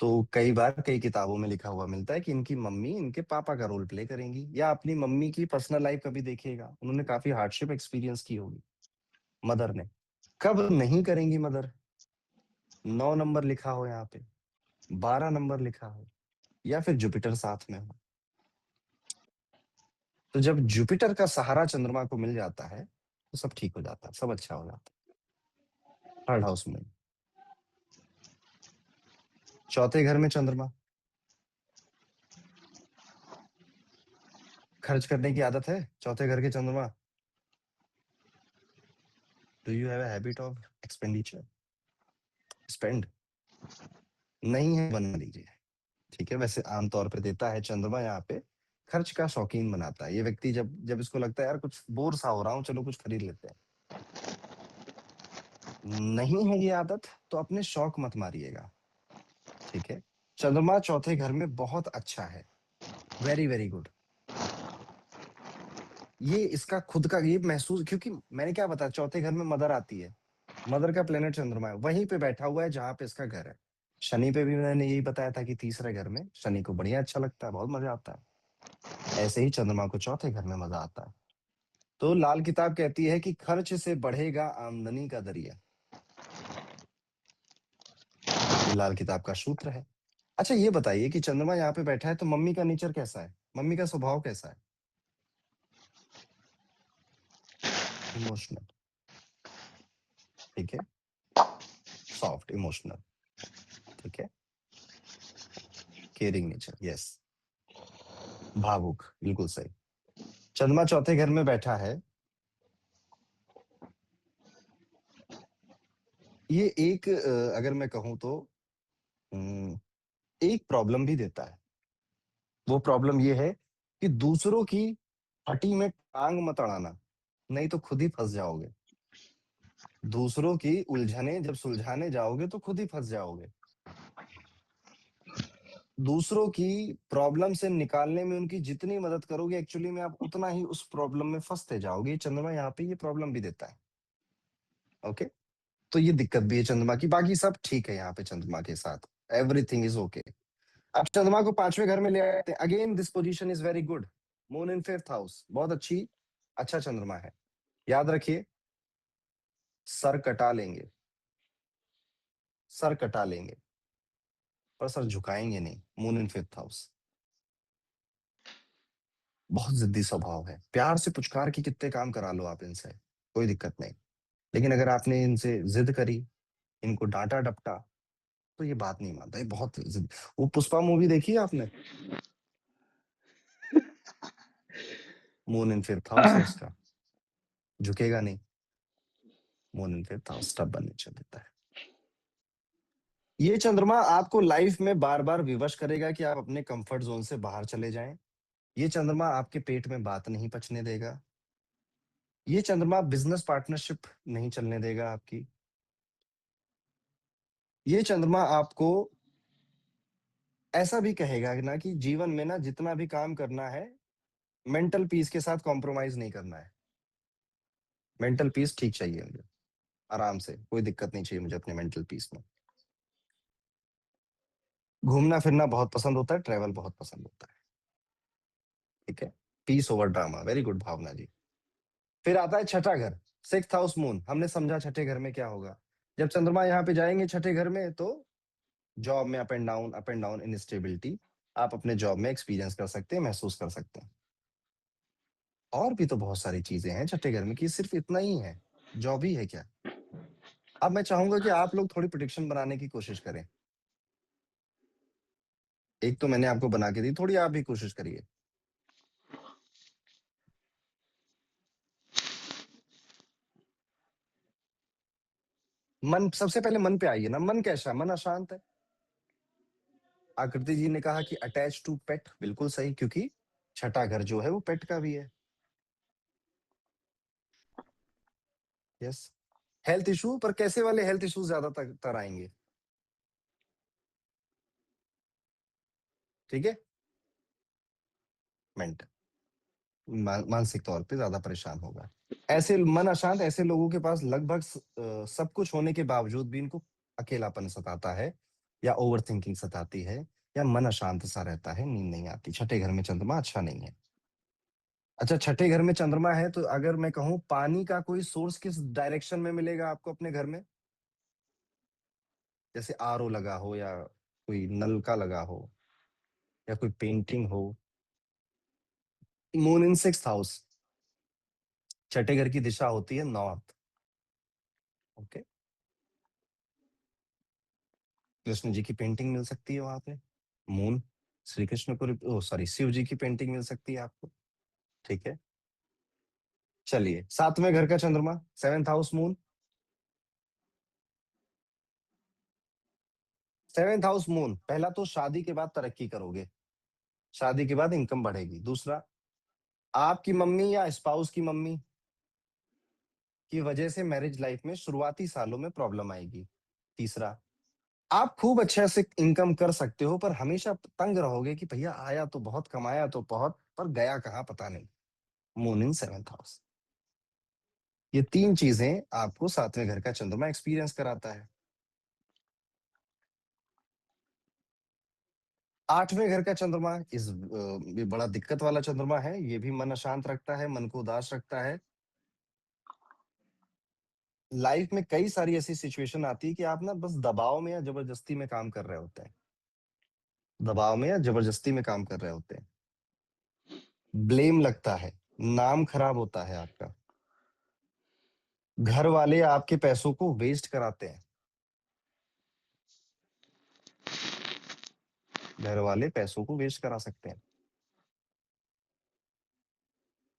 तो कई बार कई किताबों में लिखा हुआ मिलता है कि इनकी मम्मी इनके पापा का रोल प्ले करेंगी, या अपनी मम्मी की पर्सनल लाइफ कभी देखिएगा, उन्होंने काफी हार्डशिप एक्सपीरियंस की होगी मदर ने। कब नहीं करेंगी मदर? 9 नंबर लिखा हो यहाँ पे, 12 नंबर लिखा हो, या फिर जुपिटर साथ में हो। तो जब जुपिटर का सहारा चंद्रमा को मिल जाता है तो सब ठीक हो जाता है, सब अच्छा हो जाता है। थर्ड हाउस में चौथे घर में चंद्रमा। खर्च करने की आदत है चौथे घर के चंद्रमा? Do you have a habit of expenditure? Spend नहीं है, बना लीजिए। ठीक है, वैसे आमतौर पे देता है चंद्रमा यहाँ पे, खर्च का शौकीन बनाता है ये व्यक्ति। जब जब इसको लगता है यार कुछ बोर सा हो रहा हूँ, चलो कुछ खरीद लेते हैं। नहीं है ये आदत तो अपने शौक मत मारिएगा। ठीक है, चंद्रमा चौथे घर में बहुत अच्छा है, वेरी वेरी गुड। ये इसका खुद का ये महसूस, क्योंकि मैंने क्या बताया, चौथे घर में मदर आती है। मदर का प्लेनेट चंद्रमा है, वहीं पे बैठा हुआ है जहां पे इसका घर है। शनि पे भी मैंने यही बताया था कि तीसरे घर में शनि को बढ़िया अच्छा लगता है, बहुत मजा आता है। ऐसे ही चंद्रमा को चौथे घर में मजा आता है। तो लाल किताब कहती है कि खर्च से बढ़ेगा आमदनी का दरिया। ये लाल किताब का सूत्र है। अच्छा ये बताइए कि चंद्रमा यहाँ पे बैठा है तो मम्मी का नेचर कैसा है, मम्मी का स्वभाव कैसा है? इमोशनल। ठीक है, सॉफ्ट इमोशनल। ठीक है, केयरिंग नेचर, यस। भावुक, बिल्कुल सही। चंद्रमा चौथे घर में बैठा है, ये एक अगर मैं कहूं तो अम, एक प्रॉब्लम भी देता है। वो प्रॉब्लम ये है कि दूसरों की हड्डी में टांग मत अड़ाना, नहीं तो खुद ही फंस जाओगे। दूसरों की उलझने जब सुलझाने जाओगे तो खुद ही फंस जाओगे। दूसरों की प्रॉब्लम से निकालने में उनकी जितनी मदद करोगे एक्चुअली में आप उतना ही उस प्रॉब्लम में फंसते जाओगे। चंद्रमा यहाँ पे ये प्रॉब्लम भी देता है। ओके, तो ये दिक्कत भी है चंद्रमा की, बाकी सब ठीक है यहाँ पे चंद्रमा के साथ, एवरीथिंग इज ओके। अब चंद्रमा को पांचवें घर में ले आते हैं। Again this position is very good. Moon in fifth house, बहुत अच्छी, अच्छा चंद्रमा है। याद रखिए, सर कटा लेंगे, सर कटा लेंगे, पर सर झुकाएंगे नहीं। Moon in fifth house. बहुत जिद्दी स्वभाव है, प्यार से पुचकार के कितने काम करा लो आप इनसे, कोई दिक्कत नहीं। लेकिन अगर आपने इनसे जिद करी, इनको डांटा डपटा, तो ये बात नहीं मानता, ये बहुत जिद। वो पुष्पा मूवी देखी है आपने? मून इन फिफ्थ हाउस है उसका, झुकेगा नहीं। Moon in fifth house stubborn nature देता है। ये चंद्रमा आपको लाइफ में बार बार विवश करेगा कि आप अपने कंफर्ट जोन से बाहर चले जाएं। ये चंद्रमा आपके पेट में बात नहीं पचने देगा। ये चंद्रमा बिजनेस पार्टनरशिप नहीं चलने देगा आपकी। ये चंद्रमा आपको ऐसा भी कहेगा कि ना कि जीवन में ना जितना भी काम करना है, मेंटल पीस के साथ कॉम्प्रोमाइज नहीं करना है। मेंटल पीस ठीक चाहिए मुझे, आराम से, कोई दिक्कत नहीं चाहिए मुझे अपने मेंटल पीस में। घूमना फिरना बहुत पसंद होता है, ट्रैवल बहुत पसंद होता है। ठीक है, peace over drama, very good Bhavna ji. फिर आता है छठा घर, सिक्स्थ हाउस मून। हमने समझा छठे घर में क्या होगा। जब चंद्रमा यहाँ पे जाएंगे छठे घर में, तो जॉब में अप एंड डाउन इनस्टेबिलिटी आप अपने जॉब में एक्सपीरियंस कर सकते हैं, महसूस कर सकते हैं। और भी तो बहुत सारी चीजें हैं छठे घर में, कि सिर्फ इतना ही है, जॉब ही है क्या। अब मैं चाहूंगा कि आप लोग थोड़ी प्रिडिक्शन बनाने की कोशिश करें। एक तो मैंने आपको बना के दी, थोड़ी आप भी कोशिश करिए। मन, सबसे पहले मन पे आइए ना। मन कैसा है? मन अशांत है। आकृति जी ने कहा कि अटैच टू पेट, बिल्कुल सही, क्योंकि छठा घर जो है वो पेट का भी है। यस। हेल्थ इशू, पर कैसे वाले हेल्थ इशू ज्यादातर आएंगे? ठीक है, मेंटल, मानसिक तौर पे ज्यादा परेशान होगा। ऐसे मन अशांत, ऐसे लोगों के पास लगभग सब कुछ होने के बावजूद भी इनको अकेलापन सताता है, या ओवर थिंकिंग सताती है, या मन अशांत सा रहता है, नींद नहीं आती। छठे घर में चंद्रमा अच्छा नहीं है। अच्छा, छठे घर में चंद्रमा है तो अगर मैं कहूं पानी का कोई सोर्स किस डायरेक्शन में मिलेगा आपको अपने घर में? जैसे आरओ लगा हो, या कोई नल का लगा हो, या कोई पेंटिंग हो। मून इन सिक्स्थ हाउस, छठे घर की दिशा होती है नॉर्थ। ओके, कृष्ण जी की पेंटिंग मिल सकती है वहां पे। मून श्री कृष्ण को, सॉरी, शिव जी की पेंटिंग मिल सकती है आपको। ठीक है, चलिए, सातवें घर का चंद्रमा, seventh house moon. Seventh house moon, पहला तो शादी के बाद तरक्की करोगे, शादी के बाद इनकम बढ़ेगी। दूसरा, आपकी मम्मी या स्पाउस की मम्मी की वजह से मैरिज लाइफ में शुरुआती सालों में प्रॉब्लम आएगी। तीसरा, आप खूब अच्छे से इनकम कर सकते हो, पर हमेशा तंग रहोगे कि भैया आया तो बहुत, कमाया तो बहुत, पर गया कहाँ पता नहीं। Moon in seventh house. ये तीन चीजें आपको सातवें घर का चंद्रमा एक्सपीरियंस कराता है। आठवें घर का चंद्रमा ये बड़ा दिक्कत वाला चंद्रमा है। ये भी मन अशांत रखता है, मन को उदास रखता है। लाइफ में कई सारी ऐसी सिचुएशन आती है कि आप ना बस दबाव में या जबरदस्ती में काम कर रहे होते हैं। दबाव में या जबरदस्ती में काम कर रहे होते हैं। ब्लेम लगता है, नाम खराब होता है आपका। घर वाले आपके पैसों को वेस्ट कराते हैं। घर वाले पैसों को वेस्ट करा सकते हैं।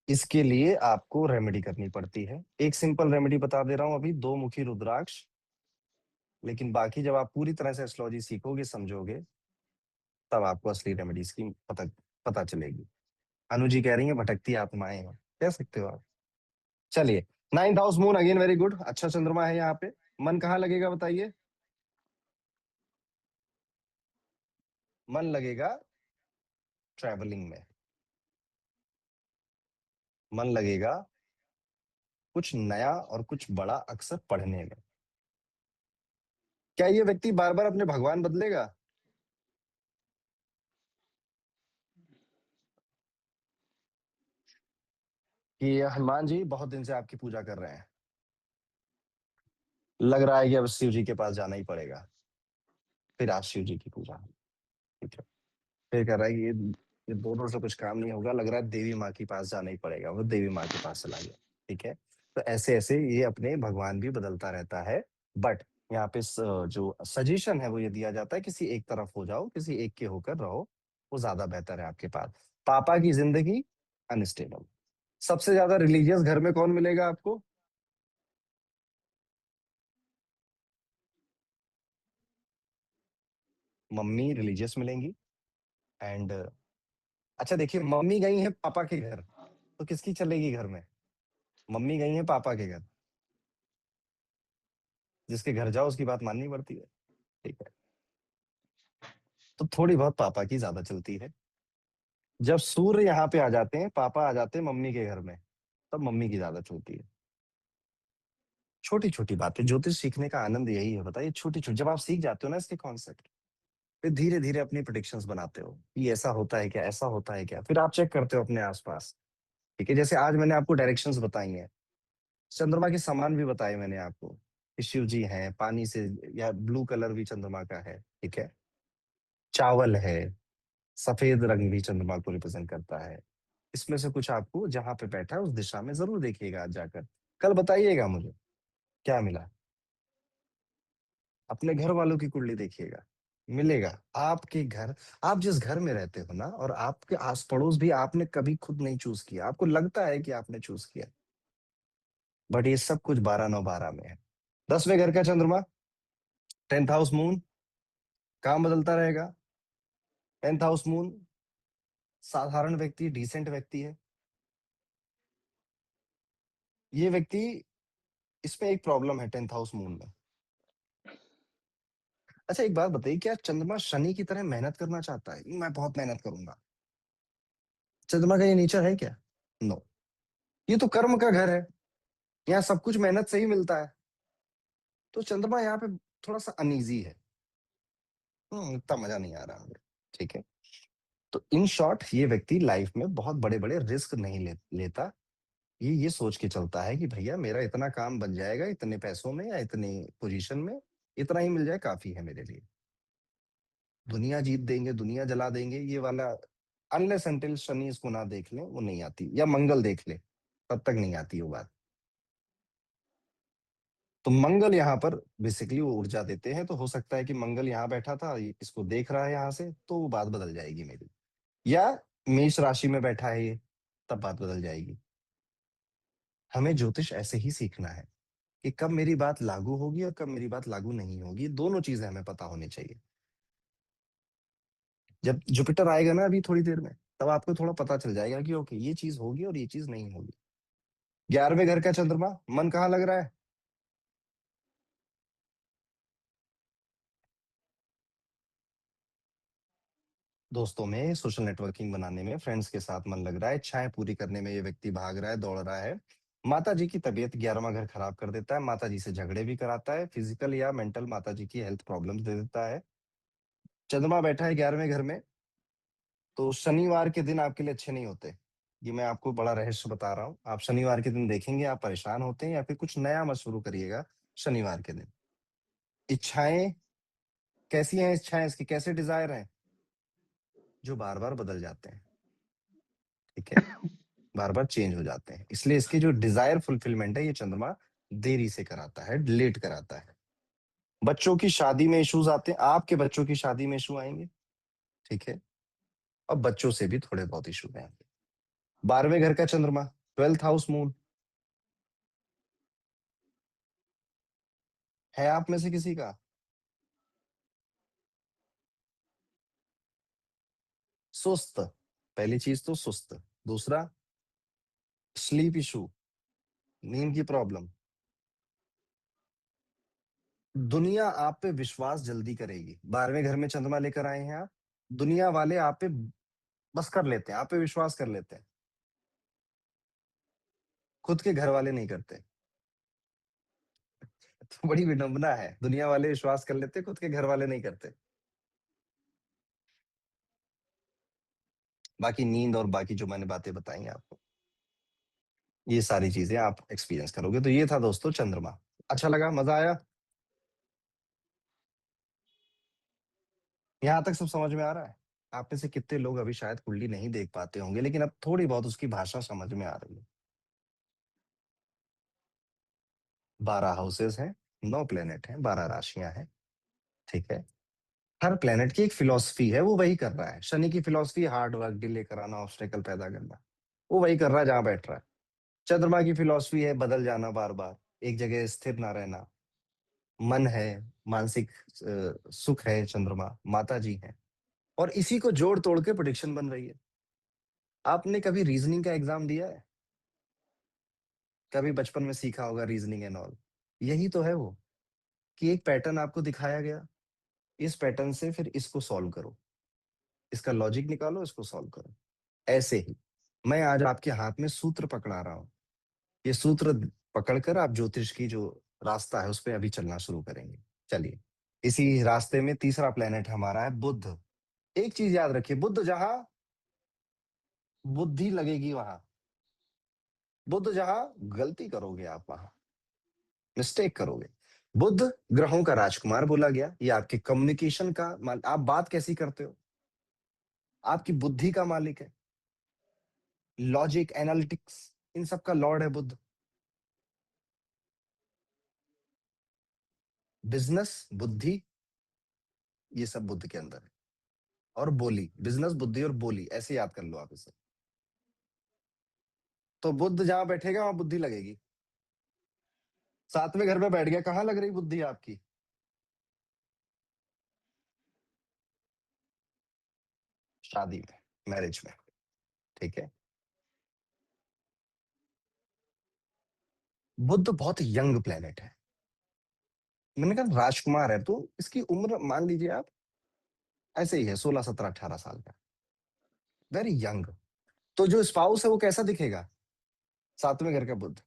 इसके लिए आपको रेमेडी करनी पड़ती है। एक सिंपल रेमेडी बता दे रहा हूं अभी, दो मुखी रुद्राक्ष। लेकिन बाकी जब आप पूरी तरह से एस्ट्रोलॉजी सीखोगे, समझोगे, तब आपको असली रेमेडीज की पता पता चलेगी। अनु जी कह रही है भटकती आत्माएं हैं, कह सकते हो आप। चलिए, ninth house moon, again very good, अच्छा चंद्रमा है यहाँ पे। मन कहाँ लगेगा बताइए? मन लगेगा ट्रैवलिंग में। मन लगेगा कुछ नया और कुछ बड़ा, अक्सर पढ़ने में। क्या ये व्यक्ति बार बार अपने भगवान बदलेगा? कि हनुमान जी बहुत दिन से आपकी पूजा कर रहे हैं, लग रहा है कि अब शिव जी के पास जाना ही पड़ेगा। फिर आज शिव जी की पूजा, ठीक है। फिर कह रहा है कि ये दोनों से कुछ काम नहीं होगा, लग रहा है देवी माँ के पास जाना ही पड़ेगा। वो देवी माँ के पास चला गया। ठीक है, तो ऐसे ऐसे ये अपने भगवान भी बदलता रहता है। बट यहाँ पे जो सजेशन है वो ये दिया जाता है, किसी एक तरफ हो जाओ, किसी एक के होकर रहो, वो ज्यादा बेहतर है आपके पास। पापा की जिंदगी अनस्टेबल। सबसे ज्यादा रिलीजियस घर में कौन मिलेगा आपको? मम्मी रिलीजियस मिलेंगी। एंड अच्छा देखिए, मम्मी गई है पापा के घर, तो किसकी चलेगी घर में? मम्मी गई है पापा के घर, जिसके घर जाओ उसकी बात माननी पड़ती है। ठीक है, तो थोड़ी बहुत पापा की ज्यादा चलती है। जब सूर्य यहाँ पे आ जाते हैं, पापा आ जाते हैं मम्मी के घर में, तब मम्मी की ज्यादा चलती है। छोटी छोटी बातें, ज्योतिष सीखने का आनंद यही है, बताइए, छोटी छोटी, जब आप सीख जाते हो ना इसके कॉन्सेप्ट, फिर धीरे धीरे अपनी प्रिडिक्शंस बनाते हो कि ऐसा होता है क्या, ऐसा होता है क्या, फिर आप चेक करते हो अपने आसपास। ठीक है, जैसे आज मैंने आपको डायरेक्शंस बताई हैं, चंद्रमा के समान भी बताए मैंने आपको कि शिव जी हैं पानी से, या ब्लू कलर भी चंद्रमा का है। ठीक है, चावल है, सफेद रंग भी चंद्रमा को रिप्रेजेंट करता है। इसमें से कुछ आपको जहां पे बैठा है उस दिशा में जरूर देखिएगा आज जाकर, कल बताइएगा मुझे क्या मिला। अपने घर वालों की कुंडली देखिएगा, मिलेगा आपके घर। आप जिस घर में रहते हो ना, और आपके आस पड़ोस भी आपने कभी खुद नहीं चूज किया, आपको लगता है कि आपने चूज किया, बट ये सब कुछ 12/9/12 में है। 10वें घर का चंद्रमा, 10th हाउस मून, काम बदलता रहेगा। 10th हाउस मून, साधारण व्यक्ति, डिसेंट व्यक्ति है ये व्यक्ति। इसमें एक प्रॉब्लम है 10th हाउस मून में। अच्छा एक बात बताइए, क्या चंद्रमा शनि की तरह मेहनत करना चाहता है? मैं बहुत मेहनत करूंगा, चंद्रमा का ये नेचर है क्या? नो। ये तो कर्म का घर है, यहाँ सब कुछ मेहनत से ही मिलता है। तो चंद्रमा यहाँ पे थोड़ा सा अनईजी है। इतना मजा नहीं आ रहा मुझे। ठीक है, तो इन शॉर्ट ये व्यक्ति लाइफ में बहुत बड़े बड़े रिस्क नहीं लेता। ये सोच के चलता है कि भैया मेरा इतना काम बन जाएगा, इतने पैसों में या इतनी पोजीशन में, इतना ही मिल जाए काफी है मेरे लिए। दुनिया जीत देंगे, दुनिया जला देंगे, ये वाला अनलेस अनटिल शनि इसको ना देख ले वो नहीं आती, या मंगल देख ले तब तक नहीं आती वो बात। तो मंगल यहाँ पर बेसिकली वो ऊर्जा देते हैं, तो हो सकता है कि मंगल यहाँ बैठा था, इसको देख रहा है यहाँ से, तो वो बात बदल जाएगी मेरी। या मेष राशि में बैठा है ये, तब बात बदल जाएगी। हमें ज्योतिष ऐसे ही सीखना है कि कब मेरी बात लागू होगी और कब मेरी बात लागू नहीं होगी, दोनों चीजें हमें पता होनी चाहिए। जब जुपिटर आएगा ना अभी थोड़ी देर में, तब आपको थोड़ा पता चल जाएगा कि ओके ये चीज होगी और ये चीज नहीं होगी। 11वें घर का चंद्रमा, मन कहाँ लग रहा है? दोस्तों में, सोशल नेटवर्किंग बनाने में, फ्रेंड्स के साथ मन लग रहा है, इच्छाएं पूरी करने में ये व्यक्ति भाग रहा है, दौड़ रहा है। माता जी की तबीयत 11वां घर खराब कर देता है, माता जी से झगड़े भी कराता है, फिजिकल या मेंटल माता जी की हेल्थ प्रॉब्लम्स दे देता है। चंद्रमा बैठा है 11वें घर में, तो शनिवार के दिन आपके लिए अच्छे नहीं होते। ये मैं आपको बड़ा रहस्य बता रहा हूँ, आप शनिवार के दिन देखेंगे आप परेशान होते हैं, या फिर कुछ नया मत शुरू करिएगा शनिवार के दिन। इच्छाएं कैसी हैं, इच्छाएं इसकी कैसे डिजायर हैं, जो बार बार बदल जाते हैं। ठीक है, बार बार चेंज हो जाते हैं, इसलिए इसकी जो डिजायर फुलफिलमेंट है ये चंद्रमा देरी से कराता है, लेट कराता है। बच्चों की शादी में इश्यूज आते हैं, आपके बच्चों की शादी में इशू आएंगे। ठीक है, और बच्चों से भी थोड़े बहुत इशू आएंगे। 12वें घर का चंद्रमा, 12th हाउस मून, है आप में से किसी का? सुस्त, पहली चीज तो सुस्त। दूसरा, स्लीप इशू, नींद की प्रॉब्लम। दुनिया आप पे विश्वास जल्दी करेगी, 12वें घर में चंद्रमा लेकर आए हैं आप। दुनिया वाले आप पे बस कर लेते हैं, आप पे विश्वास कर लेते हैं, खुद के घर वाले नहीं करते। तो बड़ी विडंबना है, दुनिया वाले विश्वास कर लेते, खुद के घर वाले नहीं करते। बाकी नींद और बाकी जो मैंने बातें बताई हैं आपको, ये सारी चीजें आप एक्सपीरियंस करोगे। तो ये था दोस्तों चंद्रमा। अच्छा लगा, मजा आया? यहाँ तक सब समझ में आ रहा है? आप में से कितने लोग अभी शायद कुंडली नहीं देख पाते होंगे, लेकिन अब थोड़ी बहुत उसकी भाषा समझ में आ रही है। 12 हाउसेस हैं, 9 प्लेनेट हैं, 12 राशियां हैं। ठीक है, हर प्लेनेट की एक फिलॉसफी है, वो वही कर रहा है। शनि की फिलॉसफी हार्ड वर्क, डिले कराना, ऑब्स्टेकल पैदा करना, वो वही कर रहा है जहां बैठ रहा है। चंद्रमा की फिलॉसफी है बदल जाना, बार बार एक जगह स्थिर ना रहना। मन है, मानसिक सुख है, चंद्रमा माता जी है, और इसी को जोड़ तोड़ के प्रोडिक्शन बन रही है। आपने कभी रीजनिंग का एग्जाम दिया है? कभी बचपन में सीखा होगा रीजनिंग एंड ऑल। यही तो है वो, कि एक पैटर्न आपको दिखाया गया, इस पैटर्न से फिर इसको सॉल्व करो, इसका लॉजिक निकालो, इसको सॉल्व करो। ऐसे ही मैं आज आपके हाथ में सूत्र पकड़ा रहा हूं। ये सूत्र पकड़कर आप ज्योतिष की जो रास्ता है उस पर अभी चलना शुरू करेंगे। चलिए, इसी रास्ते में तीसरा प्लेनेट हमारा है बुध। एक चीज याद रखिए, बुध जहां बुद्धि लगेगी वहां, बुध जहां गलती करोगे आप वहां मिस्टेक करोगे। बुध ग्रहों का राजकुमार बोला गया। ये आपके कम्युनिकेशन का आप बात कैसी करते हो, आपकी बुद्धि का मालिक है। लॉजिक, एनालिटिक्स, इन सब का लॉर्ड है बुध। बिजनेस, बुद्धि, ये सब बुद्ध के अंदर है। और बोली, बिजनेस, बुद्धि और बोली, ऐसे याद कर लो आप इसे। तो बुद्ध जहां बैठेगा वहां बुद्धि लगेगी। सातवें घर में बैठ गया, कहां लग रही बुद्धि आपकी? शादी में, मैरिज में। ठीक है। बुद्ध बहुत यंग प्लेनेट है। मैंने कहा राजकुमार है, तो इसकी उम्र मान लीजिए आप ऐसे ही है, 16, 17, 18 साल का। Very young. तो जो स्पाउस है वो कैसा दिखेगा? सातवें घर का बुद्ध,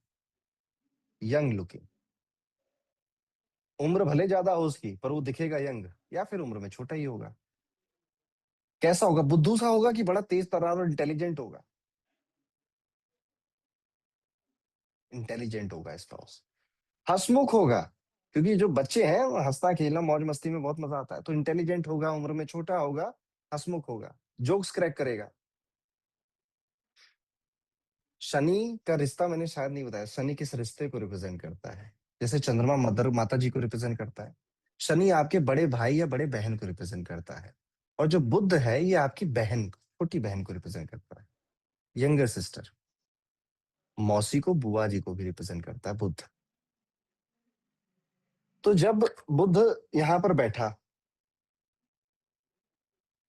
यंग लुकिंग। उम्र भले ज्यादा हो उसकी, पर वो दिखेगा यंग, या फिर उम्र में छोटा ही होगा। कैसा होगा? बुद्धू सा होगा कि बड़ा तेज तर्रार और इंटेलिजेंट होगा? इंटेलिजेंट होगा स्पाउस। हंसमुख होगा, क्योंकि जो बच्चे हैं वो हंसना खेलना मौज मस्ती में बहुत मजा आता है। तो इंटेलिजेंट होगा, उम्र में छोटा होगा, हंसमुख होगा, जोक्स क्रैक करेगा। शनि का रिश्ता मैंने शायद नहीं बताया, शनि किस रिश्ते को रिप्रेजेंट करता है। जैसे चंद्रमा मदर माता जी को रिप्रेजेंट करता है, शनि आपके बड़े भाई या बड़े बहन को रिप्रेजेंट करता है। और जो बुध है ये आपकी बहन, छोटी बहन को रिप्रेजेंट करता है, यंगर सिस्टर। मौसी को, बुआ जी को भी रिप्रेजेंट करता है बुध। तो जब बुध यहाँ पर बैठा,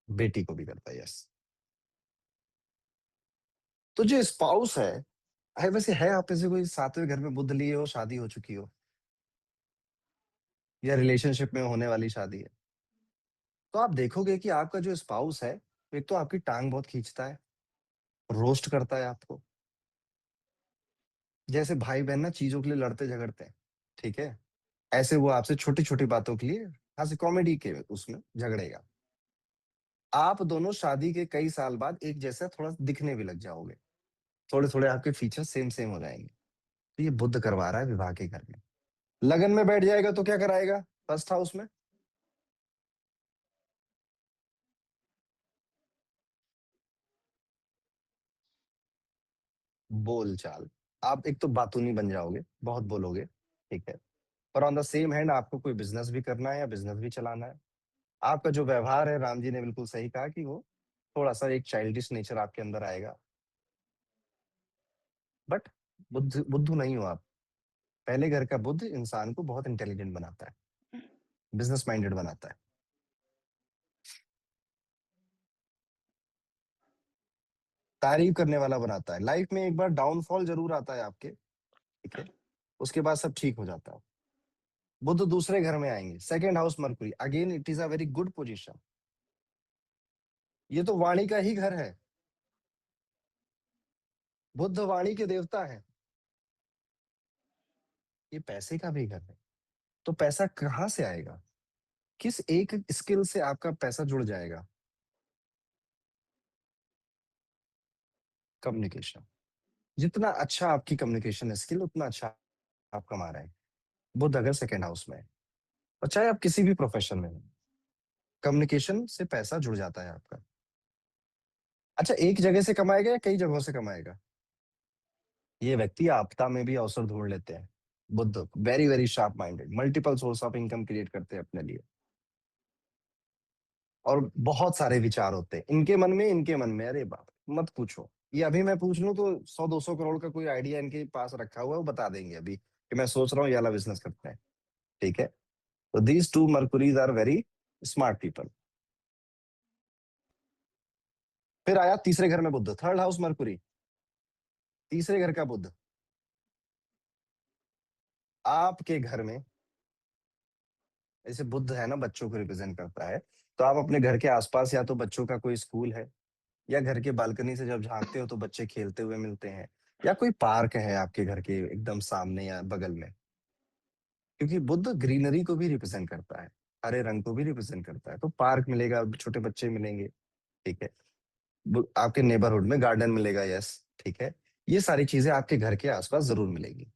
बेटी को भी करता है, यस। तो जो स्पाउस है वैसे है आप में से कोई सातवें घर में बुध लिए हो, शादी हो चुकी हो, या रिलेशनशिप में होने वाली शादी है, तो आप देखोगे कि आपका जो स्पाउस है, एक तो आपकी टांग बहुत खींचता है, रोस्ट करता है आपको। जैसे भाई बहन ना चीजों के लिए लड़ते झगड़ते हैं, ठीक है, ऐसे वो आपसे छोटी छोटी बातों के लिए, हाँ से कॉमेडी के उसमें झगड़ेगा। आप दोनों शादी के कई साल बाद एक जैसा थोड़ा दिखने भी लग जाओगे, थोड़े थोड़े आपके फीचर सेम सेम हो जाएंगे। तो ये बुद्ध करवा रहा है विवाह के घर में। लगन में बैठ जाएगा तो क्या कराएगा? फर्स्ट हाउस में बोल चाल, आप एक तो बातूनी बन जाओगे, बहुत बोलोगे, ठीक है। पर ऑन द सेम हैंड आपको कोई बिजनेस भी करना है या बिजनेस भी चलाना है। आपका जो व्यवहार है, राम जी ने बिल्कुल सही कहा कि वो थोड़ा सा एक चाइल्डिश नेचर आपके अंदर आएगा। बट बुद्धू नहीं हो आप। पहले घर का बुद्ध इंसान को बहुत इंटेलिजेंट बनाता है, बिजनेस माइंडेड बनाता है, तारीफ करने वाला बनाता है। लाइफ में एक बार डाउनफॉल जरूर आता है आपके, ठीक है, उसके बाद सब ठीक हो जाता है। बुद्ध दूसरे घर में आएंगे, second house Mercury, again it is a very good position. ये तो वाणी का ही घर है, बुद्ध वाणी के देवता है। ये पैसे का भी घर है। तो पैसा कहाँ से आएगा? किस एक स्किल से आपका पैसा जुड़ जाएगा? कम्युनिकेशन। जितना अच्छा आपकी कम्युनिकेशन स्किल, उतना अच्छा आप कमा रहे हैं। बुध अगर सेकेंड हाउस में है, और चाहे आप किसी भी प्रोफेशन में हो, कम्युनिकेशन से पैसा जुड़ जाता है आपका। अच्छा, एक जगह से कमाएगा या कई जगहों से कमाएगा? ये व्यक्ति आपदा में भी अवसर ढूंढ लेते हैं। Buddha very very sharp minded, multiple source of income create करते हैं अपने लिए। और बहुत सारे विचार होते हैं इनके मन में, इनके मन में, अरे बाप मत पूछो। ये अभी मैं पूछ लूं तो 100-200 करोड़ का कोई आइडिया इनके पास रखा हुआ है, वो बता देंगे अभी कि मैं सोच रहा हूँ ये वाला बिजनेस करते हैं, ठीक है। तो these two mercuries are very smart people. फिर आया तीसरे घर में बुध, थर्ड हाउस मर्कुरी, तीसरे घर का बुध आपके घर में। जैसे बुध है ना, बच्चों को रिप्रेजेंट करता है, तो आप अपने घर के आसपास या तो बच्चों का कोई स्कूल है, या घर के बालकनी से जब झांकते हो तो बच्चे खेलते हुए मिलते हैं, या कोई पार्क है आपके घर के एकदम सामने या बगल में। क्योंकि बुध ग्रीनरी को भी रिप्रेजेंट करता है, हरे रंग को भी रिप्रेजेंट करता है, तो पार्क मिलेगा, छोटे बच्चे मिलेंगे, ठीक है। आपके नेबरहुड में गार्डन मिलेगा, यस, ठीक है। ये सारी चीजें आपके घर के आसपास जरूर मिलेगी।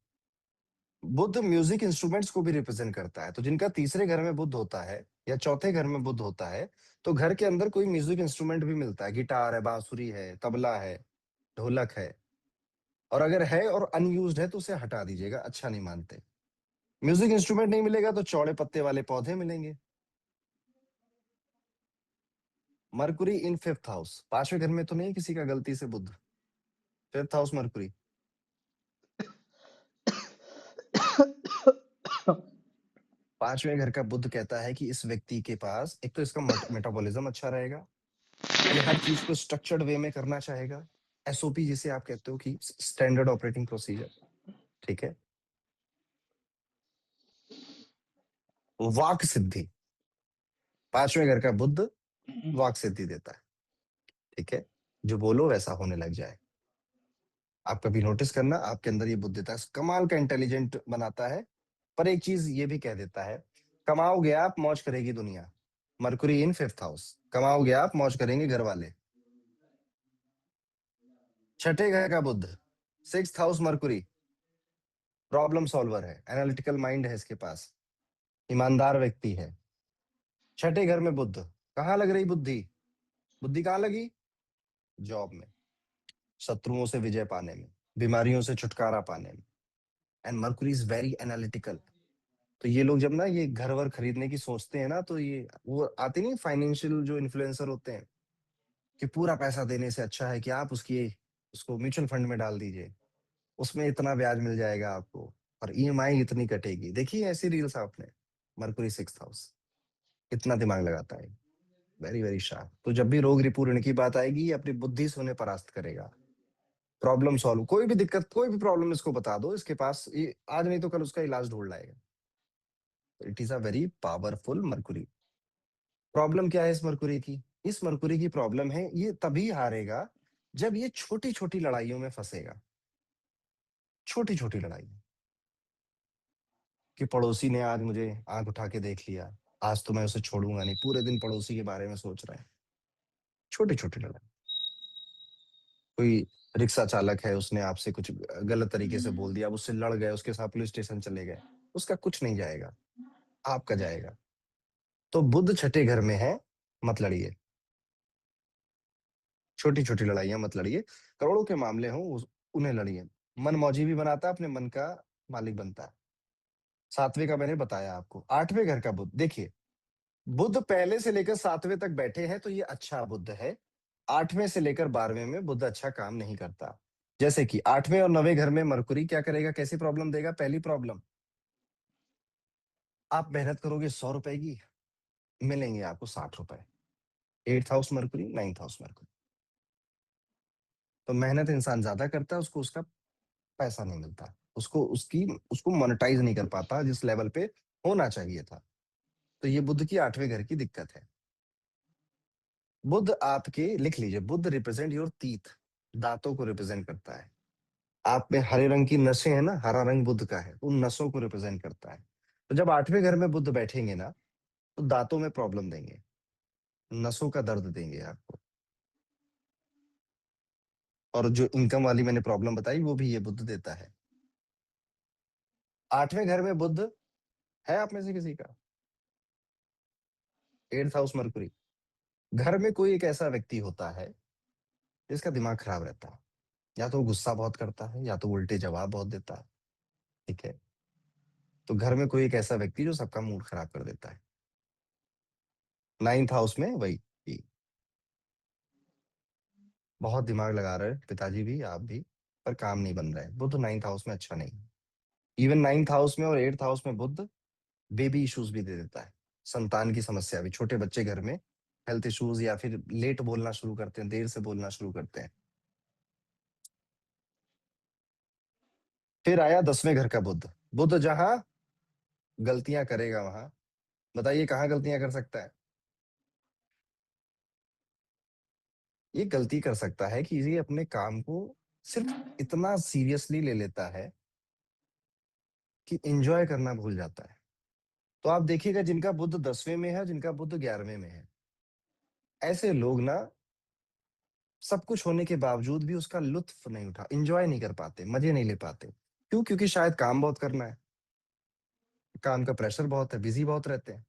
बुध म्यूजिक इंस्ट्रूमेंट्स को भी रिप्रेजेंट करता है, तो जिनका तीसरे घर में बुध होता है या चौथे घर में बुध होता है, तो घर के अंदर कोई म्यूजिक इंस्ट्रूमेंट भी मिलता है, गिटार है, बांसुरी है, तबला है, ढोलक है। और अगर है और अनयूज्ड है तो उसे हटा दीजिएगा, अच्छा नहीं मानते। म्यूजिक इंस्ट्रूमेंट नहीं मिलेगा तो चौड़े पत्ते वाले पौधे मिलेंगे। मरकुरी इन फिफ्थ हाउस, पांचवें घर में तो नहीं किसी का गलती से बुध, फिफ्थ हाउस मरकुरी। पांचवें घर का बुध कहता है कि इस व्यक्ति के पास एक तो इसका मेटाबॉलिज्म अच्छा रहेगा, ये हर चीज को स्ट्रक्चर्ड वे में करना चाहेगा, एसओपी जिसे आप कहते हो कि स्टैंडर्ड ऑपरेटिंग प्रोसीजर, ठीक है। वाक सिद्धि, पांचवें घर का बुध वाक सिद्धि देता है, ठीक है। जो बोलो वैसा होने लग जाए। आप कभी नोटिस करना, आपके अंदर ये बुद्धिता कमाल का इंटेलिजेंट बनाता है। पर एक चीज ये भी कह देता है, कमाओगे आप मौज करेगी दुनिया। मरकुरी इन फिफ्थ हाउस, कमाओगे आप मौज करेंगे घर वाले। छठे घर का Budh, sixth house Mercury, problem solver है, एनालिटिकल माइंड है इसके पास, ईमानदार व्यक्ति है। छठे घर में बुध, कहाँ लग रही बुद्धि, बुद्धि कहाँ लगी, जॉब में, शत्रुओं से विजय पाने में, बीमारियों से छुटकारा पाने में। And Mercury is very analytical. तो ये लोग जब ना ये घर वर खरीदने की सोचते हैं ना, तो ये वो आते नहीं फाइनेंशियल जो इन्फ्लुएंसर होते हैं, कि पूरा पैसा देने से अच्छा है कि आप उसको म्यूचुअल फंड में डाल दीजिए, उसमें इतना ब्याज मिल जाएगा आपको, और ईएमआई इतनी कटेगी। देखिए ऐसी रील्स आपने। मरकुरी सिक्स्थ हाउस इतना दिमाग लगाता है, वेरी वेरी शार्प। तो जब भी रोग रिपू ऋण की बात आएगी, ये अपनी बुद्धि से उन्हें परास्त करेगा। प्रॉब्लम सॉल्व, कोई भी दिक्कत कोई भी प्रॉब्लम इसको बता दो, इसके पास ये आज नहीं तो कल उसका इलाज ढूंढ लाएगा। It is a very powerful Mercury. Problem क्या है इस मरकुरी की, इस मरकुरी की प्रॉब्लम है ये तभी हारेगा जब ये छोटी छोटी लड़ाइयों में फंसेगा। छोटी छोटी लड़ाई, कि पड़ोसी ने आज मुझे आंख उठा के देख लिया, आज तो मैं उसे छोड़ूंगा नहीं, पूरे दिन पड़ोसी के बारे में सोच रहे हैं। छोटी छोटी लड़ाई, कोई रिक्शा चालक है, उसने आपसे कुछ गलत तरीके से बोल दिया, आप उससे लड़ गए, उसके साथ पुलिस स्टेशन चले गए, उसका कुछ नहीं जाएगा, आपका जाएगा। तो बुध छठे घर में है, मत लड़िए, छोटी छोटी लड़ाइयां मत लड़िए। करोड़ों के मामले हों उन्हें लड़िए। मन मौजी भी बनाता है, अपने मन का मालिक बनता है। सातवें का मैंने बताया आपको। आठवें घर का बुध देखिए, बुध पहले से लेकर सातवें तक बैठे हैं तो ये अच्छा बुध है। आठवें से लेकर 12वें में बुध अच्छा काम नहीं करता। जैसे कि आठवें और नवें घर में मरकुरी क्या करेगा, कैसी प्रॉब्लम देगा। पहली प्रॉब्लम, आप मेहनत करोगे 100 रुपए की, मिलेंगे आपको 60 रुपए। Eighth house Mercury, ninth house Mercury. तो मेहनत इंसान ज्यादा करता है, उसको उसका पैसा नहीं मिलता, उसको मोनेटाइज नहीं कर पाता जिस लेवल पे होना चाहिए था। तो ये बुध की आठवें घर की दिक्कत है। बुध आपके, लिख लीजिए, बुध रिप्रेजेंट योर टीथ, दांतों को रिप्रेजेंट करता है। आप में हरे रंग की नसें हैं ना, हरा रंग बुध का है, उन नसों को रिप्रेजेंट करता है। तो जब आठवें घर में बुध बैठेंगे ना, तो दांतों में प्रॉब्लम देंगे, नसों का दर्द देंगे आपको। और जो इनकम वाली मैंने प्रॉब्लम बताई वो भी ये बुध देता है। आठवें घर में बुध है आप में से किसी का, एट्थ हाउस मरकुरी। घर में कोई एक ऐसा व्यक्ति होता है जिसका दिमाग खराब रहता है, या तो वो गुस्सा बहुत करता है, या तो उल्टे जवाब बहुत देता है, ठीक है। तो घर में कोई एक ऐसा व्यक्ति जो सबका मूड खराब कर देता है। नाइन्थ हाउस में वही, कि बहुत दिमाग लगा रहे हैं पिताजी भी, आप भी, पर काम नहीं बन रहा है। बुध नाइन्थ हाउस में अच्छा नहीं। इवन नाइन्थ हाउस में और एट्थ हाउस में बुध बेबी इश्यूज भी दे देता है, संतान की समस्या भी। छोटे बच्चे घर में हेल्थ इश्यूज, या फिर लेट बोलना शुरू करते हैं, देर से बोलना शुरू करते हैं। फिर आया 10वें घर का बुध। बुध जहां गलतियां करेगा वहां, बताइए कहाँ गलतियां कर सकता है? ये गलती कर सकता है कि ये अपने काम को सिर्फ इतना सीरियसली ले लेता है कि एंजॉय करना भूल जाता है। तो आप देखिएगा, जिनका बुध 10वें में है, जिनका बुध 11वें में है, ऐसे लोग ना सब कुछ होने के बावजूद भी उसका लुत्फ नहीं उठा, एंजॉय नहीं कर पाते, मजे नहीं ले पाते। क्यों? क्योंकि शायद काम बहुत करना है, काम का प्रेशर बहुत है, बिजी बहुत रहते हैं।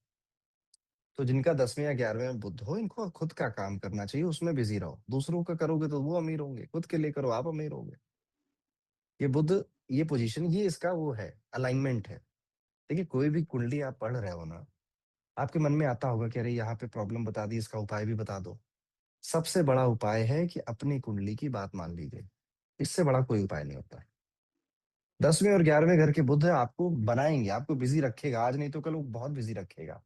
तो जिनका 10वें या 11वें में बुध हो, इनको खुद का काम करना चाहिए, उसमें बिजी रहो। दूसरों का करोगे तो वो अमीर होंगे, खुद के लिए करो आप अमीर होंगे। ये बुध, ये पोजीशन, ये इसका वो है, अलाइनमेंट है। देखिए, कोई भी कुंडली आप पढ़ रहे हो ना, आपके मन में आता होगा कि अरे यहाँ पे प्रॉब्लम बता दी, इसका उपाय भी बता दो। सबसे बड़ा उपाय है कि अपनी कुंडली की बात मान लीजिए, इससे बड़ा कोई उपाय नहीं होता है। 10वें और 11वें घर के बुध आपको बनाएंगे, आपको बिजी रखेगा, आज नहीं तो कल वो बहुत बिजी रखेगा।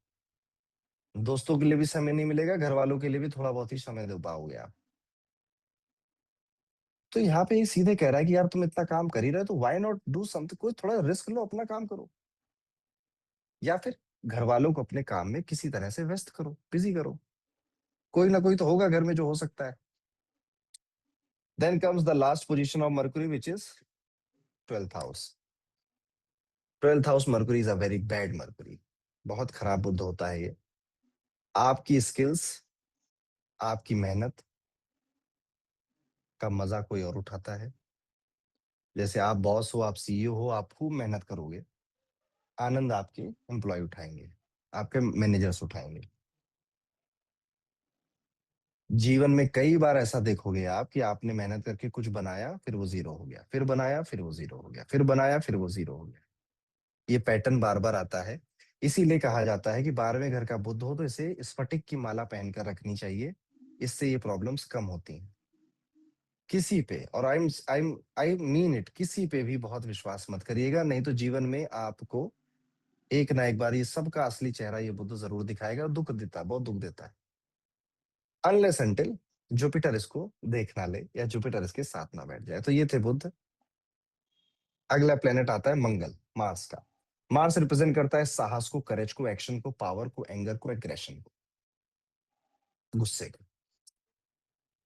दोस्तों के लिए भी समय नहीं मिलेगा, घर वालों के लिए भी थोड़ा बहुत ही समय दे पाओगे आप। तो यहाँ पे ये सीधे कह रहा है कि यार तुम इतना काम कर ही रहे हो, तो व्हाई नॉट डू समथिंग, कोई थोड़ा रिस्क लो, अपना काम करो, या फिर घर वालों को अपने काम में किसी तरह से व्यस्त करो, बिजी करो। कोई ना कोई तो होगा घर में जो हो सकता है। Then comes the last position of Mercury, which is 12th house. 12th house Mercury is a very bad Mercury, बहुत खराब बुद्ध होता है ये। आपकी स्किल्स, आपकी मेहनत का मजा कोई और उठाता है। जैसे आप बॉस हो, आप सीईओ हो, आप खूब मेहनत करोगे, आनंद आपके एम्प्लॉय उठाएंगे, आपके मैनेजर्स उठाएंगे। जीवन में कई बार ऐसा देखोगे आप कि आपने मेहनत करके कुछ बनाया, फिर वो जीरो हो गया, फिर बनाया, फिर वो जीरो हो गया, फिर बनाया, फिर वो जीरो हो गया। ये पैटर्न बार बार आता है। इसीलिए कहा जाता है कि 12वें घर का बुध हो तो इसे स्फटिक की माला पहनकर रखनी चाहिए, इससे ये प्रॉब्लम्स कम होती हैं। किसी पे, और आई मीन इट, किसी पे भी बहुत विश्वास मत करिएगा, नहीं तो जीवन में आपको एक ना एक बार ये सबका असली चेहरा ये बुध जरूर दिखाएगा, दुख देता है, बहुत दुख देता है। अनलेस अनटिल जुपिटर इसको देख ना ले, या जुपिटर इसके साथ ना बैठ जाए। तो ये थे बुध। अगला प्लेनेट आता है मंगल, मार्स का। मार्स रिप्रेजेंट करता है साहस को, करेज को, एक्शन को, पावर को, एंगर को, एग्रेशन को, गुस्से को।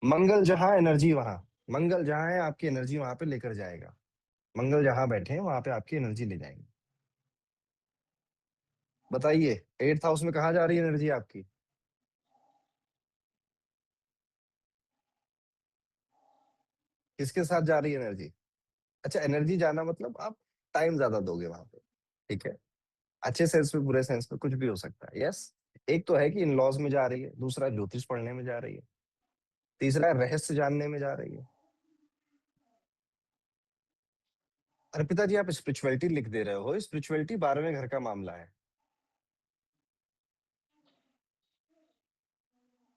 मंगल जहां एनर्जी वहां, मंगल जहां है आपकी एनर्जी वहां पे लेकर जाएगा। मंगल जहां बैठे हैं वहां पे आपकी एनर्जी ले जाएंगे। बताइए 8th हाउस में कहा जा रही है एनर्जी आपकी? किसके साथ जा रही है एनर्जी? अच्छा, एनर्जी जाना मतलब आप टाइम ज्यादा दोगे वहां पे, ठीक है। अच्छे सेंस में, बुरे सेंस में, कुछ भी हो सकता है, यस। एक तो है कि इन लॉज में जा रही है, दूसरा ज्योतिष पढ़ने में जा रही है, तीसरा रहस्य जानने में जा रही है। अरे पिताजी, आप स्पिरिचुअलिटी लिख दे रहे हो, स्पिरिचुअलिटी 12वें घर का मामला है।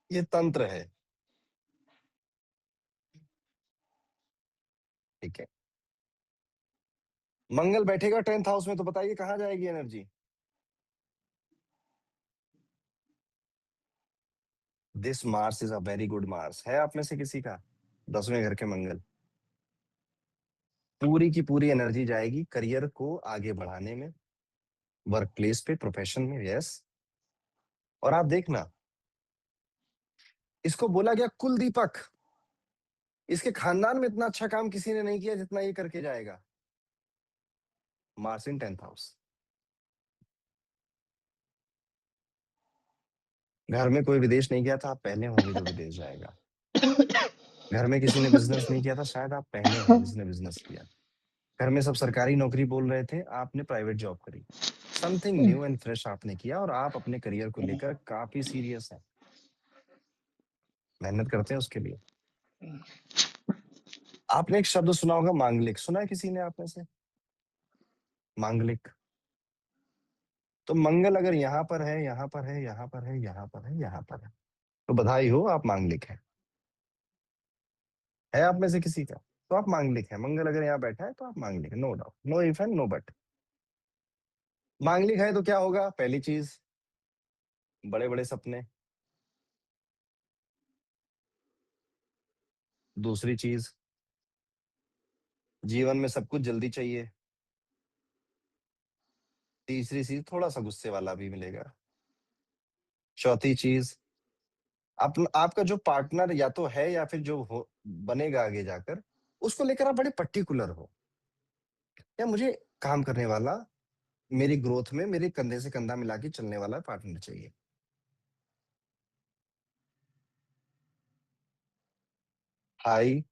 ये तंत्र है, ठीक है। मंगल बैठेगा 10th हाउस में, तो बताइए कहाँ जाएगी energy? This Mars is a very good Mars. है आप में से किसी का 10वें घर के मंगल? पूरी की पूरी एनर्जी जाएगी करियर को आगे बढ़ाने में, वर्क प्लेस पे, प्रोफेशन में, यस। और आप देखना, इसको बोला गया कुल दीपक, इसके खानदान में इतना अच्छा काम किसी ने नहीं किया जितना ये करके जाएगा। मार्स इन 10th हाउस। घर में कोई विदेश नहीं गया था, आप पहले होंगे जो विदेश जाएगा। घर में किसी ने बिजनेस नहीं किया था, शायद आप पहले हैं जिसने बिजनेस किया। घर में सब सरकारी नौकरी बोल रहे थे, आपने प्राइवेट जॉब करी। समथिंग न्यू एंड फ्रेश आपने किया, और आप अपने करियर को लेकर काफी सीरियस हैं, मेहनत करते हैं उसके लिए। आपने एक शब्द सुना होगा, मांगलिक, सुना है किसी ने आप में से? मांगलिक। तो मंगल अगर यहाँ पर है, यहाँ पर है, यहाँ पर है, यहाँ पर है, यहाँ पर है, तो बधाई हो, आप मांगलिक हैं। है आप में से किसी का? तो आप मांगलिक हैं। मंगल अगर यहाँ बैठा है तो आप मांगलिक हैं, no doubt, no if and no but. मांगलिक है तो क्या होगा? पहली चीज, बड़े बड़े सपने। दूसरी चीज, जीवन में सब कुछ जल्दी चाहिए। तीसरी चीज, थोड़ा सा गुस्से वाला भी मिलेगा। चौथी चीज, आपका जो पार्टनर या तो है या फिर जो हो बनेगा आगे जाकर, उसको लेकर आप बड़े पर्टिकुलर हो। या मुझे काम करने वाला, मेरी ग्रोथ में मेरे कंधे से कंधा मिला के चलने वाला पार्टनर चाहिए। High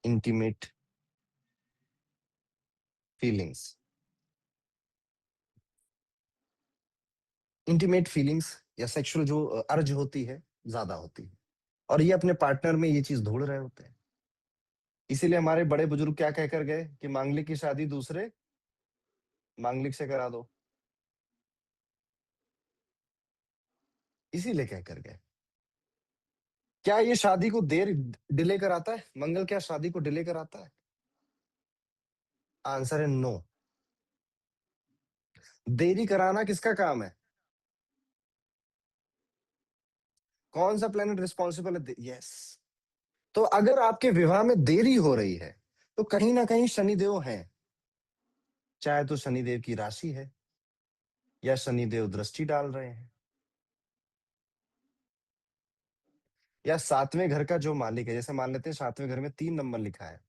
intimate feelings. Intimate feelings या सेक्सुअल जो अर्ज होती है, ज्यादा होती है। और ये अपने पार्टनर में ये चीज ढूंढ रहे होते हैं। इसीलिए हमारे बड़े बुजुर्ग क्या कहकर गए कि मांगलिक की शादी दूसरे मांगलिक से करा दो। इसीलिए कहकर गए। क्या ये शादी को देर डिले कराता है? मंगल क्या शादी को डिले कराता है? आंसर है नो। देरी कराना किसका काम है? कौन सा प्लेनेट रिस्पॉन्सिबल है? यस। तो अगर आपके विवाह में देरी हो रही है, तो कहीं ना कहीं शनिदेव हैं। चाहे तो शनिदेव की राशि है, या शनिदेव दृष्टि डाल रहे हैं, या सातवें घर का जो मालिक है, जैसे मान लेते हैं सातवें घर में 3 नंबर लिखा है,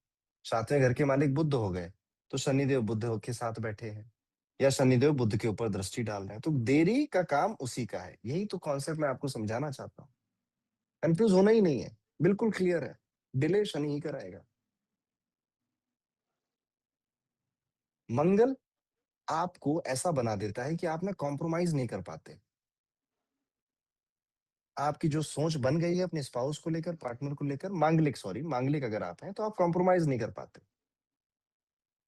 सातवें घर के मालिक बुध हो गए, तो शनिदेव बुध के साथ बैठे हैं, या शनिदेव बुध के ऊपर दृष्टि डाल रहे हैं। तो देरी का काम उसी का है। यही तो कॉन्सेप्ट मैं आपको समझाना चाहता हूँ। कंफ्यूज होना ही नहीं है, बिल्कुल क्लियर है। डिले शनि ही कराएगा। मंगल आपको ऐसा बना देता है कि आप ना कॉम्प्रोमाइज नहीं कर पाते। आपकी जो सोच बन गई है अपने स्पाउस को लेकर, पार्टनर को लेकर, मांगलिक, सॉरी मांगलिक अगर आप हैं तो आप कॉम्प्रोमाइज नहीं कर पाते।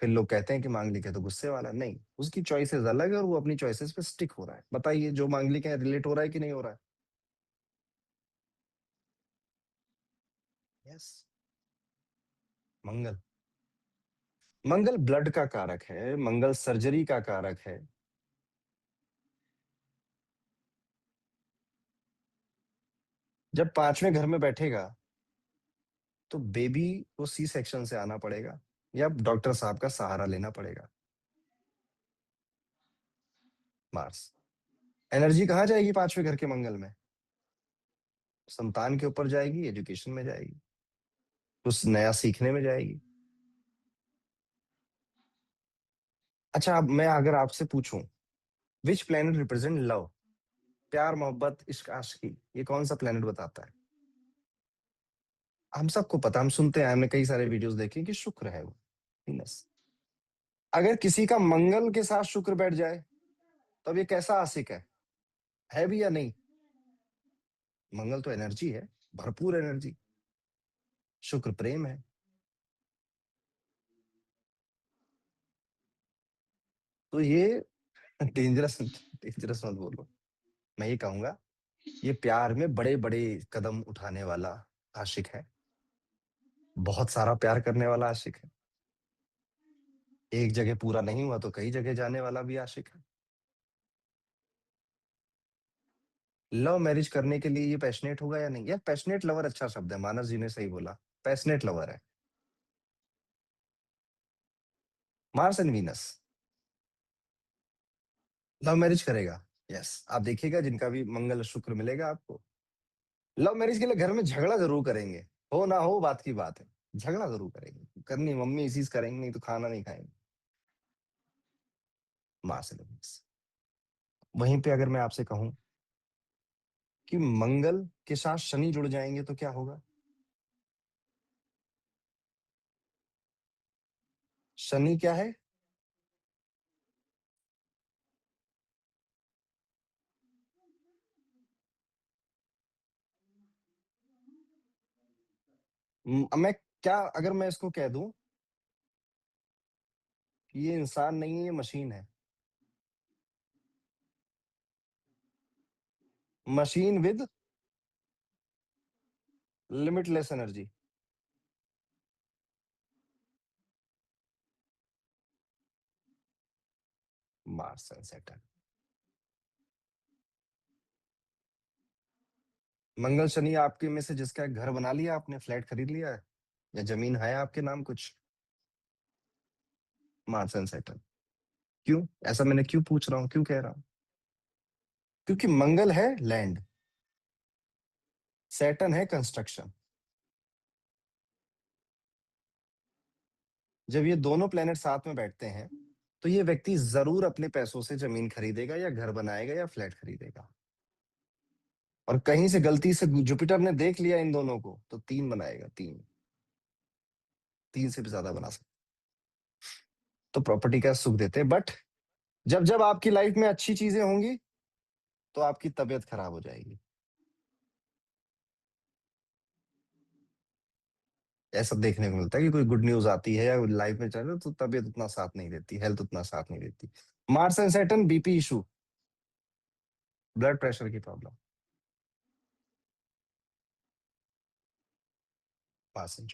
फिर लोग कहते हैं कि मांगलिक है तो गुस्से वाला। नहीं, उसकी चॉइसेस अलग है और वो अपनी चॉइसेस पे स्टिक हो रहा है। बताइए, जो मांगलिक है रिलेट हो रहा है कि नहीं हो रहा है? यस। मंगल, मंगल ब्लड का कारक है, मंगल सर्जरी का कारक है। जब पांचवें घर में बैठेगा, तो बेबी को सी सेक्शन से आना पड़ेगा, या डॉक्टर साहब का सहारा लेना पड़ेगा। मार्स, एनर्जी कहाँ जाएगी पांचवें घर के मंगल में? संतान के ऊपर जाएगी, एजुकेशन में जाएगी, कुछ नया सीखने में जाएगी। अच्छा, अब मैं अगर आपसे पूछूं, विच प्लेनेट रिप्रेजेंट लव, प्यार मोहब्बत इश्क आशिकी, ये कौन सा प्लेनेट बताता है? हम सबको पता, हम सुनते हैं, हमने कई सारे वीडियोस देखे कि शुक्र है वो, Venus। अगर किसी का मंगल के साथ शुक्र बैठ जाए, तो अब ये कैसा आशिक है भी या नहीं? मंगल तो एनर्जी है, भरपूर एनर्जी। शुक्र प्रेम है। तो ये डेंजरस डेंजरस मत बोलो। मैं ये कहूंगा, ये प्यार में बड़े बड़े कदम उठाने वाला आशिक है, बहुत सारा प्यार करने वाला आशिक है। एक जगह पूरा नहीं हुआ तो कई जगह जाने वाला भी आशिक है। लव मैरिज करने के लिए ये पैशनेट होगा या नहीं? यार पैशनेट लवर अच्छा शब्द है, मानस जी ने सही बोला। पैशनेट लवर है। Mars and Venus. Love marriage करेगा। यस, आप देखिएगा जिनका भी मंगल शुक्र मिलेगा आपको, लव मैरिज के लिए घर में झगड़ा जरूर करेंगे। हो ना हो बात की बात है, झगड़ा जरूर करेंगे। करनी मम्मी इसी से करेंगे, नहीं तो खाना नहीं खाएंगे। Mars and Venus. वहीं पे अगर मैं आपसे कहूं कि मंगल के साथ शनि जुड़ जाएंगे तो क्या होगा? शनि क्या है? मैं क्या, अगर मैं इसको कह दूं कि ये इंसान नहीं है, ये मशीन है। Machine with limitless energy. Mars and Saturn. Mangal Shani आपके में से जिसका घर बना लिया आपने, फ्लैट खरीद लिया है या जमीन है आपके नाम कुछ? Mars and Saturn. क्यों ऐसा मैंने क्यों पूछ रहा हूँ, क्यों कह रहा हूँ? क्योंकि मंगल है लैंड, सैटर्न है कंस्ट्रक्शन। जब ये दोनों प्लेनेट साथ में बैठते हैं तो ये व्यक्ति जरूर अपने पैसों से जमीन खरीदेगा या घर बनाएगा या फ्लैट खरीदेगा। और कहीं से गलती से जुपिटर ने देख लिया इन दोनों को तो तीन बनाएगा, तीन, तीन से भी ज्यादा बना सकता। तो प्रॉपर्टी का सुख देते हैं, बट जब जब आपकी लाइफ में अच्छी चीजें होंगी तो आपकी तबीयत खराब हो जाएगी। ऐसा देखने को मिलता है कि कोई गुड न्यूज आती है या लाइफ में चल रहा है तो तबीयत उतना साथ नहीं देती, हेल्थ उतना साथ नहीं देती। Mars and Saturn BP issue, blood pressure की प्रॉब्लम। मार्स एंड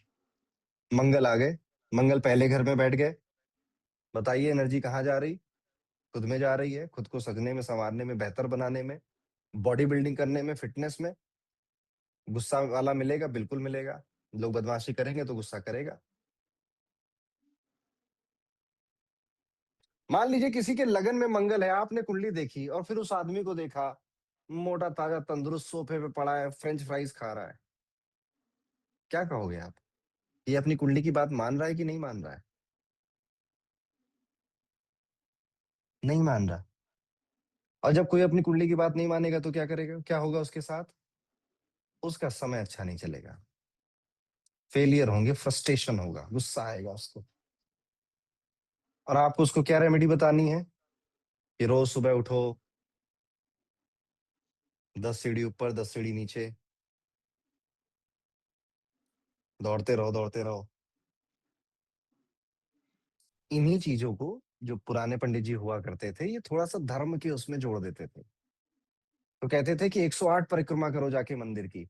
मंगल आ गए, मंगल पहले घर में बैठ गए। बताइए एनर्जी कहाँ जा रही? खुद में जा रही है, खुद को सजने में, संवारने में, बेहतर बनाने में, बॉडी बिल्डिंग करने में, फिटनेस में। गुस्सा वाला मिलेगा, बिल्कुल मिलेगा। लोग बदमाशी करेंगे तो गुस्सा करेगा। मान लीजिए किसी के लगन में मंगल है, आपने कुंडली देखी और फिर उस आदमी को देखा मोटा ताजा तंदुरुस्त सोफे पे पड़ा है, फ्रेंच फ्राइज खा रहा है, क्या कहोगे आप? ये अपनी कुंडली की बात मान रहा है कि नहीं मान रहा है? नहीं मान रहा। और जब कोई अपनी कुंडली की बात नहीं मानेगा तो क्या करेगा, क्या होगा उसके साथ? उसका समय अच्छा नहीं चलेगा, फेलियर होंगे, फ्रस्ट्रेशन होगा, गुस्सा आएगा उसको। और आपको उसको क्या रेमेडी बतानी है कि रोज सुबह उठो, 10 सीढ़ी ऊपर 10 सीढ़ी नीचे, दौड़ते रहो दौड़ते रहो। इन्हीं चीजों को जो पुराने पंडित जी हुआ करते थे, ये थोड़ा सा धर्म के उसमें जोड़ देते थे। तो कहते थे कि 108 परिक्रमा करो जाके मंदिर की,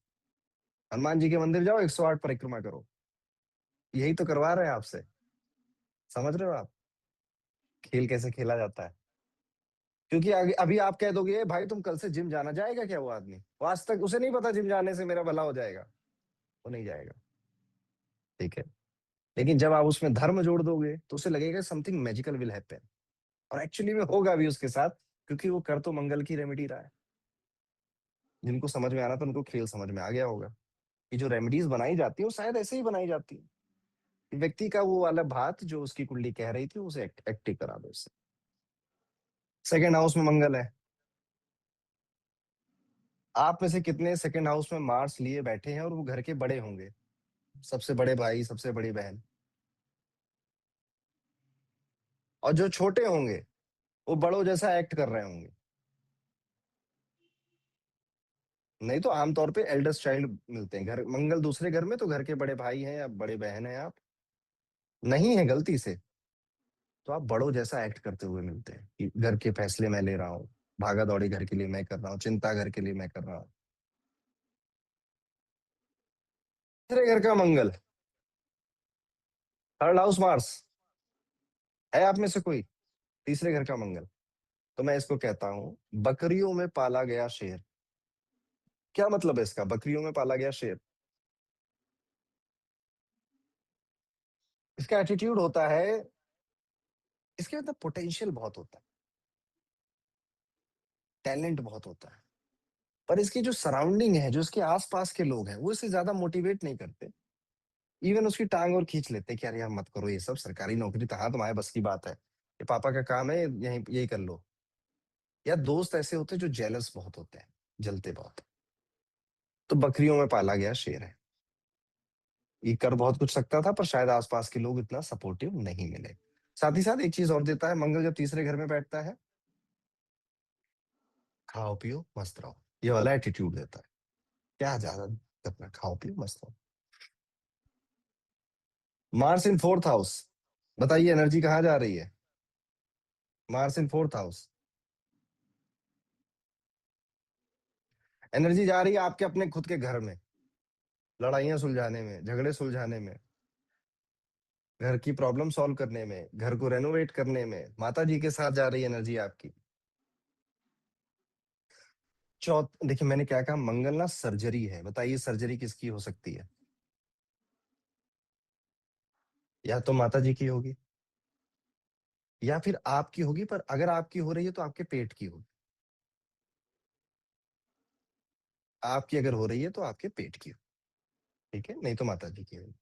हनुमान जी के मंदिर जाओ 108 परिक्रमा करो। यही तो करवा रहे हैं आपसे। समझ रहे हो आप खेल कैसे खेला जाता है? क्योंकि आगे अभी आप कह दोगे "ए भाई तुम कल से जिम जाना", जाएगा क्या वो आदमी? वो आज तक उसे नहीं पता जिम जाने से मेरा भला हो जाएगा, वो नहीं जाएगा। ठीक है। लेकिन जब आप उसमें धर्म जोड़ दोगे तो उसे लगेगा समथिंग मैजिकल विल हैपन, और एक्चुअली में होगा भी उसके साथ, क्योंकि वो कर तो मंगल की रेमेडी रहा है। जिनको समझ में आना था उनको खेल समझ में आ गया होगा कि जो रेमेडीज बनाई जाती है वो शायद ऐसे ही बनाई जाती है। व्यक्ति का वो वाला बात जो उसकी कुंडली कह रही थी उसे एक्टिव करा दो उससे। सेकेंड हाउस में मंगल है। आप में से कितने सेकेंड हाउस में मार्स लिए बैठे हैं और वो घर के बड़े होंगे, सबसे बड़े भाई, सबसे बड़ी बहन? और जो छोटे होंगे वो बड़ों जैसा एक्ट कर रहे होंगे। नहीं तो आमतौर पे एल्डेस्ट चाइल्ड मिलते हैं घर, मंगल दूसरे घर में तो घर के बड़े भाई हैं या बड़े बहन हैं आप, नहीं है गलती से। तो आप बड़ों जैसा एक्ट करते हुए मिलते हैं कि घर के फैसले मैं ले रहा हूँ, भागा दौड़ी घर के लिए मैं कर रहा हूँ, चिंता घर के लिए मैं कर रहा हूँ। तीसरे घर का मंगल, थर्ड हाउस मार्स, है आप में से कोई तीसरे घर का मंगल? तो मैं इसको कहता हूँ बकरियों में पाला गया शेर। क्या मतलब है इसका, बकरियों में पाला गया शेर? इसका एटीट्यूड होता है, इसके अंदर पोटेंशियल बहुत होता है, टैलेंट बहुत होता है, पर इसकी जो सराउंडिंग है, जो इसके आसपास के लोग हैं, वो इसे ज्यादा मोटिवेट नहीं करते। इवन उसकी टांग और खींच लेते कि यार यार मत करो ये सब, सरकारी नौकरी तो हाँ तुम्हारे बस की बात है, ये पापा का काम है, यही यही कर लो। या दोस्त ऐसे होते हैं जो जेलस बहुत होते हैं, जलते बहुत। तो बकरियों में पाला गया शेर है। ये कर बहुत कुछ सकता था पर शायद आसपास के लोग इतना सपोर्टिव नहीं मिले। साथ ही साथ एक चीज और देता है मंगल जब तीसरे घर में बैठता है, खाओ पियो मस्त रहो, ये वाला एटीट्यूड देता है। क्या ज्यादा करना, खाओ पियो मस्त रहो। मार्स इन फोर्थ हाउस, बताइए एनर्जी कहाँ जा रही है? Mars in fourth house, energy जा रही है आपके अपने खुद के घर में, लड़ाइयां सुलझाने में, झगड़े सुलझाने में, घर की प्रॉब्लम सॉल्व करने में, घर को रेनोवेट करने में माता जी के साथ जा रही एनर्जी आपकी। चौथ देखिए मैंने क्या कहा, मंगल ना सर्जरी है, बताइए सर्जरी किसकी हो सकती है? या तो माता जी की होगी या फिर आपकी होगी, पर अगर आपकी हो रही है तो आपके पेट की होगी। आपकी अगर हो रही है तो आपके पेट की होगी, ठीक है, नहीं तो माता जी की होगी।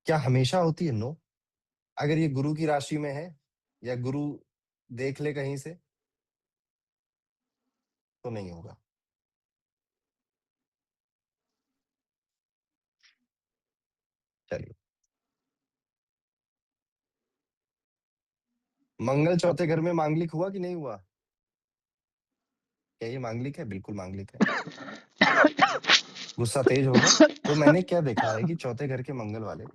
क्या हमेशा होती है? नो। अगर ये गुरु की राशि में है या गुरु देख ले कहीं से तो नहीं होगा। चलिए, मंगल चौथे घर में मांगलिक हुआ कि नहीं हुआ? क्या ये मांगलिक है? बिल्कुल मांगलिक है। गुस्सा तेज होगा। तो मैंने क्या देखा है कि चौथे घर के मंगल वाले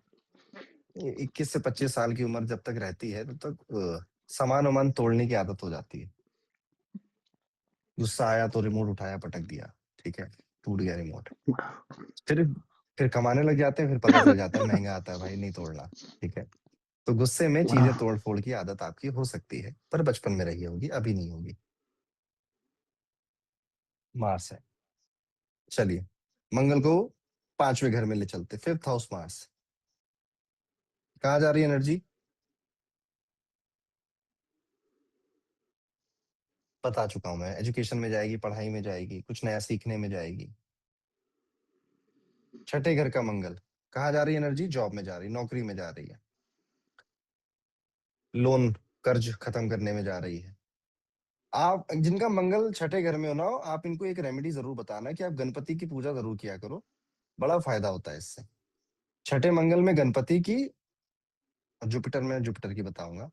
21 से 25 साल की उम्र जब तक रहती है तब तक सामान वामान तोड़ने की आदत हो जाती है। गुस्सा आया तो रिमोट उठाया, पटक दिया, ठीक है, टूट गया रिमोट। फिर फिर कमाने लग जाते हैं, फिर पता चल जाता है महंगा आता है भाई, नहीं तोड़ना, ठीक है। तो गुस्से में चीजें तोड़ फोड़ की आदत आपकी हो सकती है, पर बचपन में रही होगी, अभी नहीं होगी। मार्स है। चलिए, मंगल को 5वें घर में ले चलते, 5th हाउस मार्स। कहाँ जा रही है एनर्जी? बता चुका हूं मैं, एजुकेशन में जाएगी, पढ़ाई में जाएगी, कुछ नया सीखने में जाएगी। छठे घर का मंगल कहाँ जा रही है एनर्जी? जॉब में जा रही, नौकरी में जा रही है, लोन कर्ज खत्म करने में जा रही है। आप जिनका मंगल छठे घर में हो ना, आप इनको एक रेमेडी जरूर बताना कि आप गणपति की पूजा जरूर किया करो, बड़ा फायदा होता है इससे। छठे मंगल में गणपति की, जुपिटर में जुपिटर की बताऊंगा।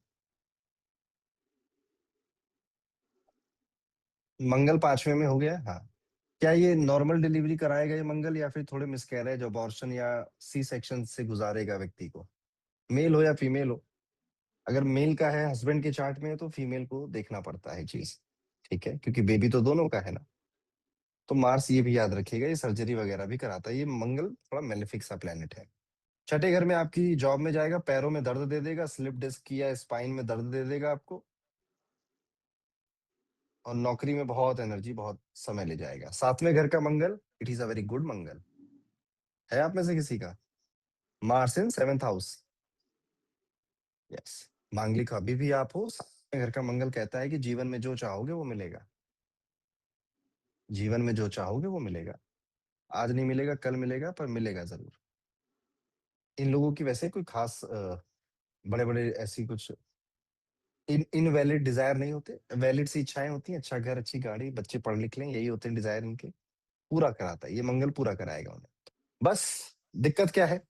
मंगल 5वें में हो गया, हाँ। क्या ये नॉर्मल डिलीवरी कराएगा ये मंगल, या फिर थोड़े मिसकैरेज, अबॉर्शन या सी सेक्शन से गुजारेगा व्यक्ति को? मेल हो या फीमेल हो? अगर मेल का है, हस्बैंड के चार्ट में है, तो फीमेल को देखना पड़ता है चीज, ठीक है, क्योंकि बेबी तो दोनों का है ना। तो मार्स ये भी याद रखिएगा, ये सर्जरी वगैरह भी कराता है, ये मंगल थोड़ा मेलेफिक सा प्लेनेट है। छठे घर में आपकी जॉब में जाएगा, पैरों में दर्द दे देगा, स्लिप डिस्क या स्पाइन में दर्द दे देगा आपको, और नौकरी में बहुत एनर्जी, बहुत समय ले जाएगा। 7वें घर का Mangal, it is a very good Mangal. है आप में से किसी का मार्स इन 7th हाउस? यस, मांगलिक अभी भी आप हो। 7वें घर का मंगल कहता है कि जीवन में जो चाहोगे वो मिलेगा, जीवन में जो चाहोगे वो मिलेगा। आज नहीं मिलेगा, कल मिलेगा, पर मिलेगा जरूर। इन लोगों की वैसे कोई खास बड़े बड़े ऐसी कुछ इनवैलिड डिजायर नहीं होते, वैलिड सी इच्छाएं होती हैं, अच्छा घर, अच्छी गाड़ी, बच्चे पढ़ लिख लें, यही होते हैं डिजायर इनके। पूरा कराता है ये मंगल, पूरा कराएगा उन्हें। बस दिक्कत क्या है,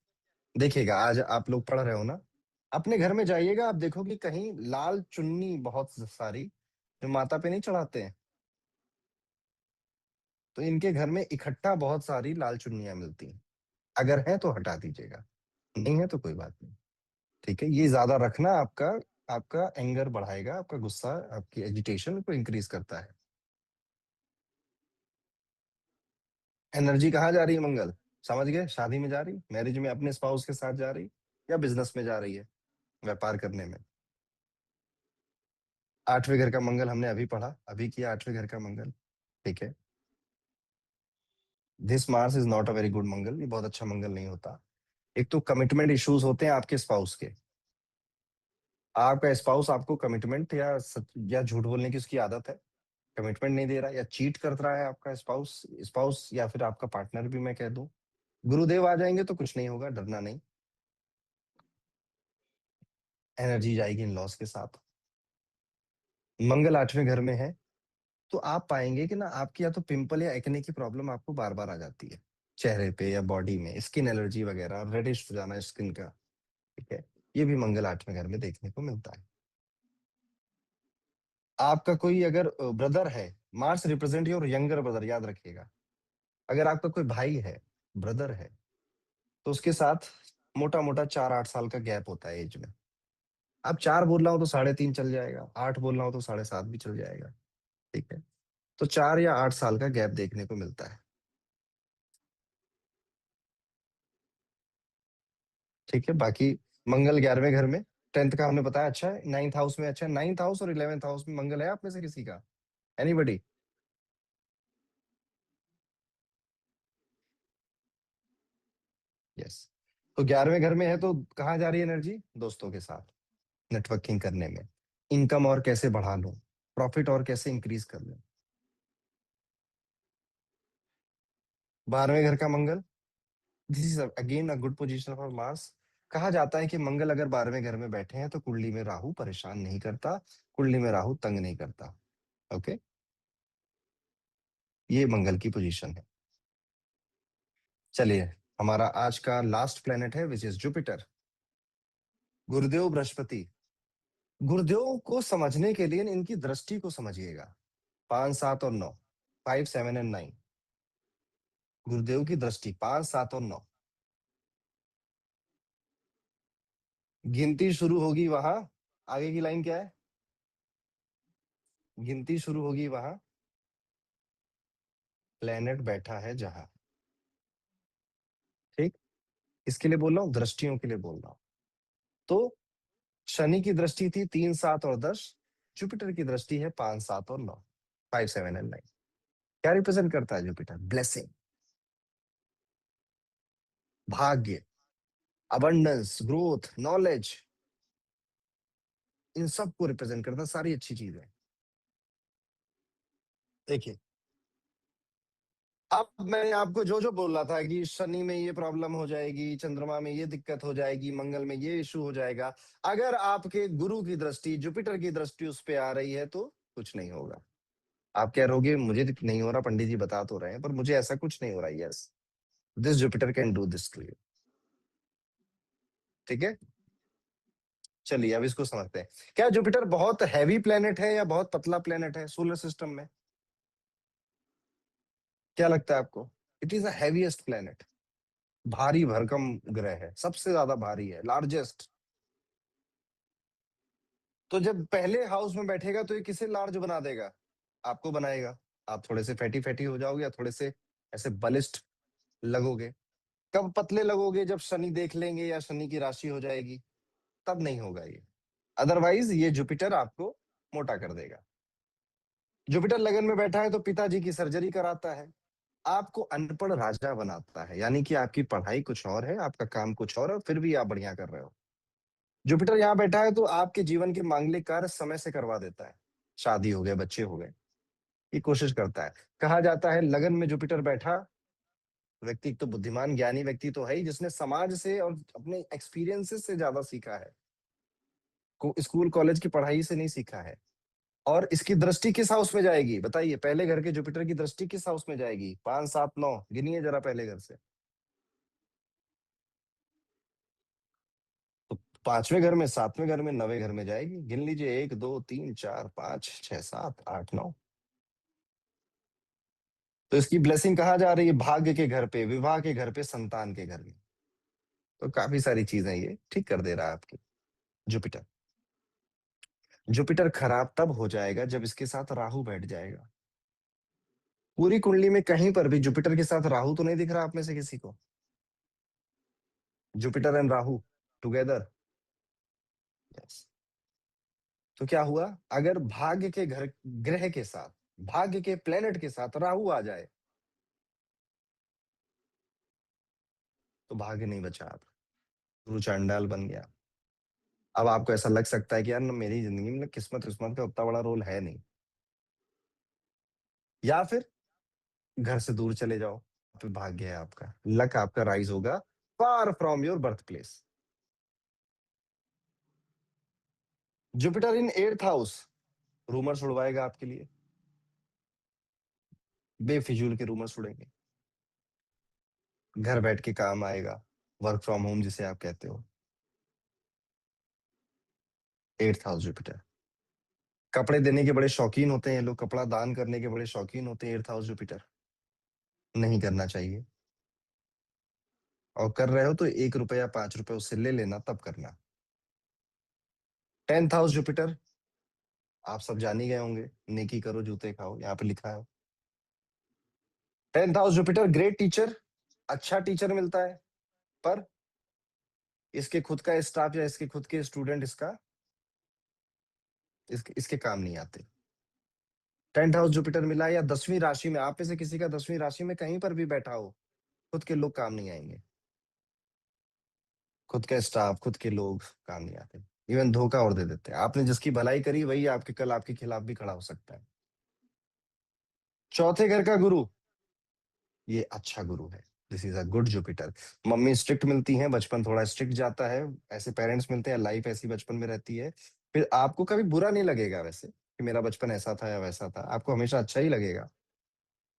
देखिएगा, आज आप लोग पढ़ रहे हो ना, अपने घर में जाइएगा, आप देखोगे कहीं लाल चुन्नी बहुत सारी, जो माता पे नहीं चढ़ाते हैं, तो इनके घर में इकट्ठा बहुत सारी लाल चुन्नियां मिलती हैं। अगर है तो हटा दीजिएगा, नहीं है तो कोई बात नहीं, ठीक है। ये ज्यादा रखना आपका, आपका एंगर बढ़ाएगा, आपका गुस्सा, आपकी एजिटेशन को इंक्रीज करता है। एनर्जी कहाँ जा रही है मंगल? समझ गए, शादी में जा रही, मैरिज में अपने स्पाउस के साथ जा रही, या बिजनेस में जा रही है, व्यापार करने में। 8वें घर का मंगल हमने अभी पढ़ा, अभी किया 8वें घर का मंगल, ठीक है। This Mars is not a very good Mangal, ये बहुत अच्छा मंगल नहीं होता। एक तो कमिटमेंट इश्यूज होते हैं आपके स्पाउस के, आपका स्पाउस आपको कमिटमेंट या झूठ बोलने की उसकी आदत है, कमिटमेंट नहीं दे रहा, या चीट कर रहा है आपका स्पाउस, स्पाउस या फिर आपका पार्टनर भी मैं कह दूं। गुरुदेव आ जाएंगे तो कुछ नहीं होगा, डरना नहीं। एनर्जी जाएगी इन लॉस के साथ। मंगल 8वें घर में है, तो आप पाएंगे कि ना आपकी या तो पिंपल या एक्ने की प्रॉब्लम आपको बार बार आ जाती है, चेहरे पे या बॉडी में, स्किन एलर्जी वगैरह, रेडिश हो जाना स्किन का, ठीक है। ये भी मंगल 8वें घर में देखने को मिलता है। आपका कोई अगर ब्रदर है, Mars represent your younger brother, याद रखिएगा। अगर आपका कोई भाई है, ब्रदर है, तो उसके साथ मोटा मोटा 4-8 साल का गैप होता है एज में। अब 4 बोल रहा हूँ तो 3.5 चल जाएगा, 8 बोल रहा हूँ तो 7.5 भी चल जाएगा, ठीक है। तो 4 या 8 साल का गैप देखने को मिलता है। ठीक है, बाकी मंगल 11वें घर में, 10th का हमने बताया अच्छा है, 9th हाउस में अच्छा है, 9th हाउस और 11th हाउस में मंगल है आप में से किसी का? एनीबडी? यस। तो 11वें घर में है तो कहाँ जा रही है एनर्जी? दोस्तों के साथ नेटवर्किंग करने में, इनकम और कैसे बढ़ा लूं, प्रॉफिट और कैसे इंक्रीज कर लूं। 12वें घर का Mangal, this is again a good position for Mars. कहा जाता है कि मंगल अगर 12वें घर में बैठे हैं तो कुंडली में राहु परेशान नहीं करता, कुंडली में राहु तंग नहीं करता। ओके, ये मंगल की पोजीशन है। चलिए, हमारा आज का लास्ट प्लेनेट है विच इज जुपिटर, गुरुदेव बृहस्पति। गुरुदेव को समझने के लिए इनकी दृष्टि को समझिएगा, 5, 7 और 9, 5, 7 एंड 9। गुरुदेव की दृष्टि 5, 7 और 9, गिनती शुरू होगी वहां। आगे की लाइन क्या है? गिनती शुरू होगी वहां प्लेनेट बैठा है जहां। ठीक, इसके लिए बोल रहा हूँ, दृष्टियों के लिए बोल रहा हूँ। तो शनि की दृष्टि थी 3, 7 और 10, जुपिटर की दृष्टि है 5, 7 और 9, 5, 7 एंड 9। क्या रिप्रेजेंट करता है जुपिटर? ब्लेसिंग, भाग्य, अबंडेंस, ग्रोथ, नॉलेज, इन सब को रिप्रेजेंट करता है, सारी अच्छी चीजें। देखिए, अब मैंने आपको जो जो बोला था कि शनि में ये प्रॉब्लम हो जाएगी, चंद्रमा में ये दिक्कत हो जाएगी, मंगल में ये इशू हो जाएगा, अगर आपके गुरु की दृष्टि, जुपिटर की दृष्टि उस पे आ रही है तो कुछ नहीं होगा। आप कह रहोगे मुझे नहीं हो रहा, पंडित जी बता तो रहे हैं, पर मुझे ऐसा कुछ नहीं हो रहा। Yes, this Jupiter can do this to you. ठीक है, चलिए अब इसको समझते हैं। क्या जुपिटर बहुत हैवी प्लेनेट है या बहुत पतला प्लेनेट है सोलर सिस्टम में? क्या लगता है आपको? It is the heaviest planet, भारी भरकम ग्रह है, सबसे ज्यादा भारी है, लार्जेस्ट। तो जब पहले हाउस में बैठेगा तो ये किसे लार्ज बना देगा? आपको बनाएगा। आप थोड़े से फैटी फैटी हो जाओगे या थोड़े से ऐसे बलिष्ठ लगोगे। कब पतले लगोगे? जब शनि देख लेंगे या शनि की राशि हो जाएगी, तब नहीं होगा ये। अदरवाइज ये जुपिटर आपको मोटा कर देगा। जुपिटर लगन में बैठा है तो पिताजी की सर्जरी कराता है, आपको अनपढ़ राजा बनाता है, यानी कि आपकी पढ़ाई कुछ और है, आपका काम कुछ और है, फिर भी आप बढ़िया कर रहे हो। जुपिटर यहाँ बैठा है तो आपके जीवन के मांगलिक कार्य समय से करवा देता है, शादी हो गए, बच्चे हो गए, ये कोशिश करता है। कहा जाता है लगन में जुपिटर बैठा व्यक्ति तो बुद्धिमान ज्ञानी व्यक्ति तो है ही, जिसने समाज से और अपने एक्सपीरियंसेस से ज्यादा सीखा है, स्कूल कॉलेज की पढ़ाई से नहीं सीखा है। और इसकी दृष्टि किस हाउस में जाएगी बताइए? पहले घर के जुपिटर की दृष्टि किस हाउस में जाएगी? 5, 7, 9, गिनिए जरा पहले घर से। तो 5वें घर में, 7वें घर में, 9वें घर में जाएगी। गिन लीजिए, 1, 2, 3, 4, 5, 6, 7, 8, 9। तो इसकी ब्लेसिंग कहाँ जा रही है? भाग्य के घर पे, विवाह के घर पे, संतान के घर में। तो काफी सारी चीजें ये ठीक कर दे रहा है आपकी जुपिटर। जुपिटर खराब तब हो जाएगा जब इसके साथ राहु बैठ जाएगा। पूरी कुंडली में कहीं पर भी जुपिटर के साथ राहु तो नहीं दिख रहा आप में से किसी को? Jupiter and Rahu together. Yes. तो क्या हुआ? अगर भाग्य के घर, ग्रह के साथ, भाग्य के प्लेनेट के साथ राहु आ जाए तो भाग्य नहीं बचा आप, गुरु चांडाल बन गया। अब आपको ऐसा लग सकता है कि यार ना, मेरी जिंदगी में किस्मत किस्मत का उतना बड़ा रोल है नहीं, या फिर घर से दूर चले जाओ, फिर भाग्य है आपका, लक आपका राइज होगा far from your birth place. Jupiter in 8th house rumours उड़वाएगा आपके लिए, बेफिजूल के रूमर्स उड़ेंगे, घर बैठ के काम आएगा, वर्क फ्रॉम होम जिसे आप कहते हो। 8th हाउस जुपिटर, कपड़े देने के बड़े शौकीन होते हैं ये लोग, कपड़ा दान करने के बड़े शौकीन होते हैं। 8th हाउस जुपिटर नहीं करना चाहिए, और कर रहे हो तो 1 रुपया 5 रुपए उससे ले लेना, तब करना। 10th हाउस जुपिटर, आप सब जान ही गए होंगे, नेकी करो जूते खाओ, यहाँ पे लिखा है। 10th house Jupiter great teacher, अच्छा टीचर मिलता है, पर इसके खुद का स्टाफ या इसके खुद के स्टूडेंट इसके काम नहीं आते। 10th हाउस जुपिटर मिला या 10वीं राशि में, आप में से किसी का 10वीं राशि में कहीं पर भी बैठा हो, खुद के लोग काम नहीं आएंगे। खुद का स्टाफ, खुद के लोग काम नहीं आते। इवन धोखा और दे देते हैं। आपने जिसकी भलाई करी वही आपके कल आपके खिलाफ भी खड़ा हो सकता है। चौथे घर का गुरु, ये अच्छा गुरु है। This is a good Jupiter. Mummy strict मिलती हैं, बचपन थोड़ा स्ट्रिक्ट जाता है। ऐसे पेरेंट्स मिलते हैं, लाइफ ऐसी बचपन में रहती है। फिर आपको कभी बुरा नहीं लगेगा वैसे कि मेरा बचपन ऐसा था या वैसा था, आपको हमेशा अच्छा ही लगेगा।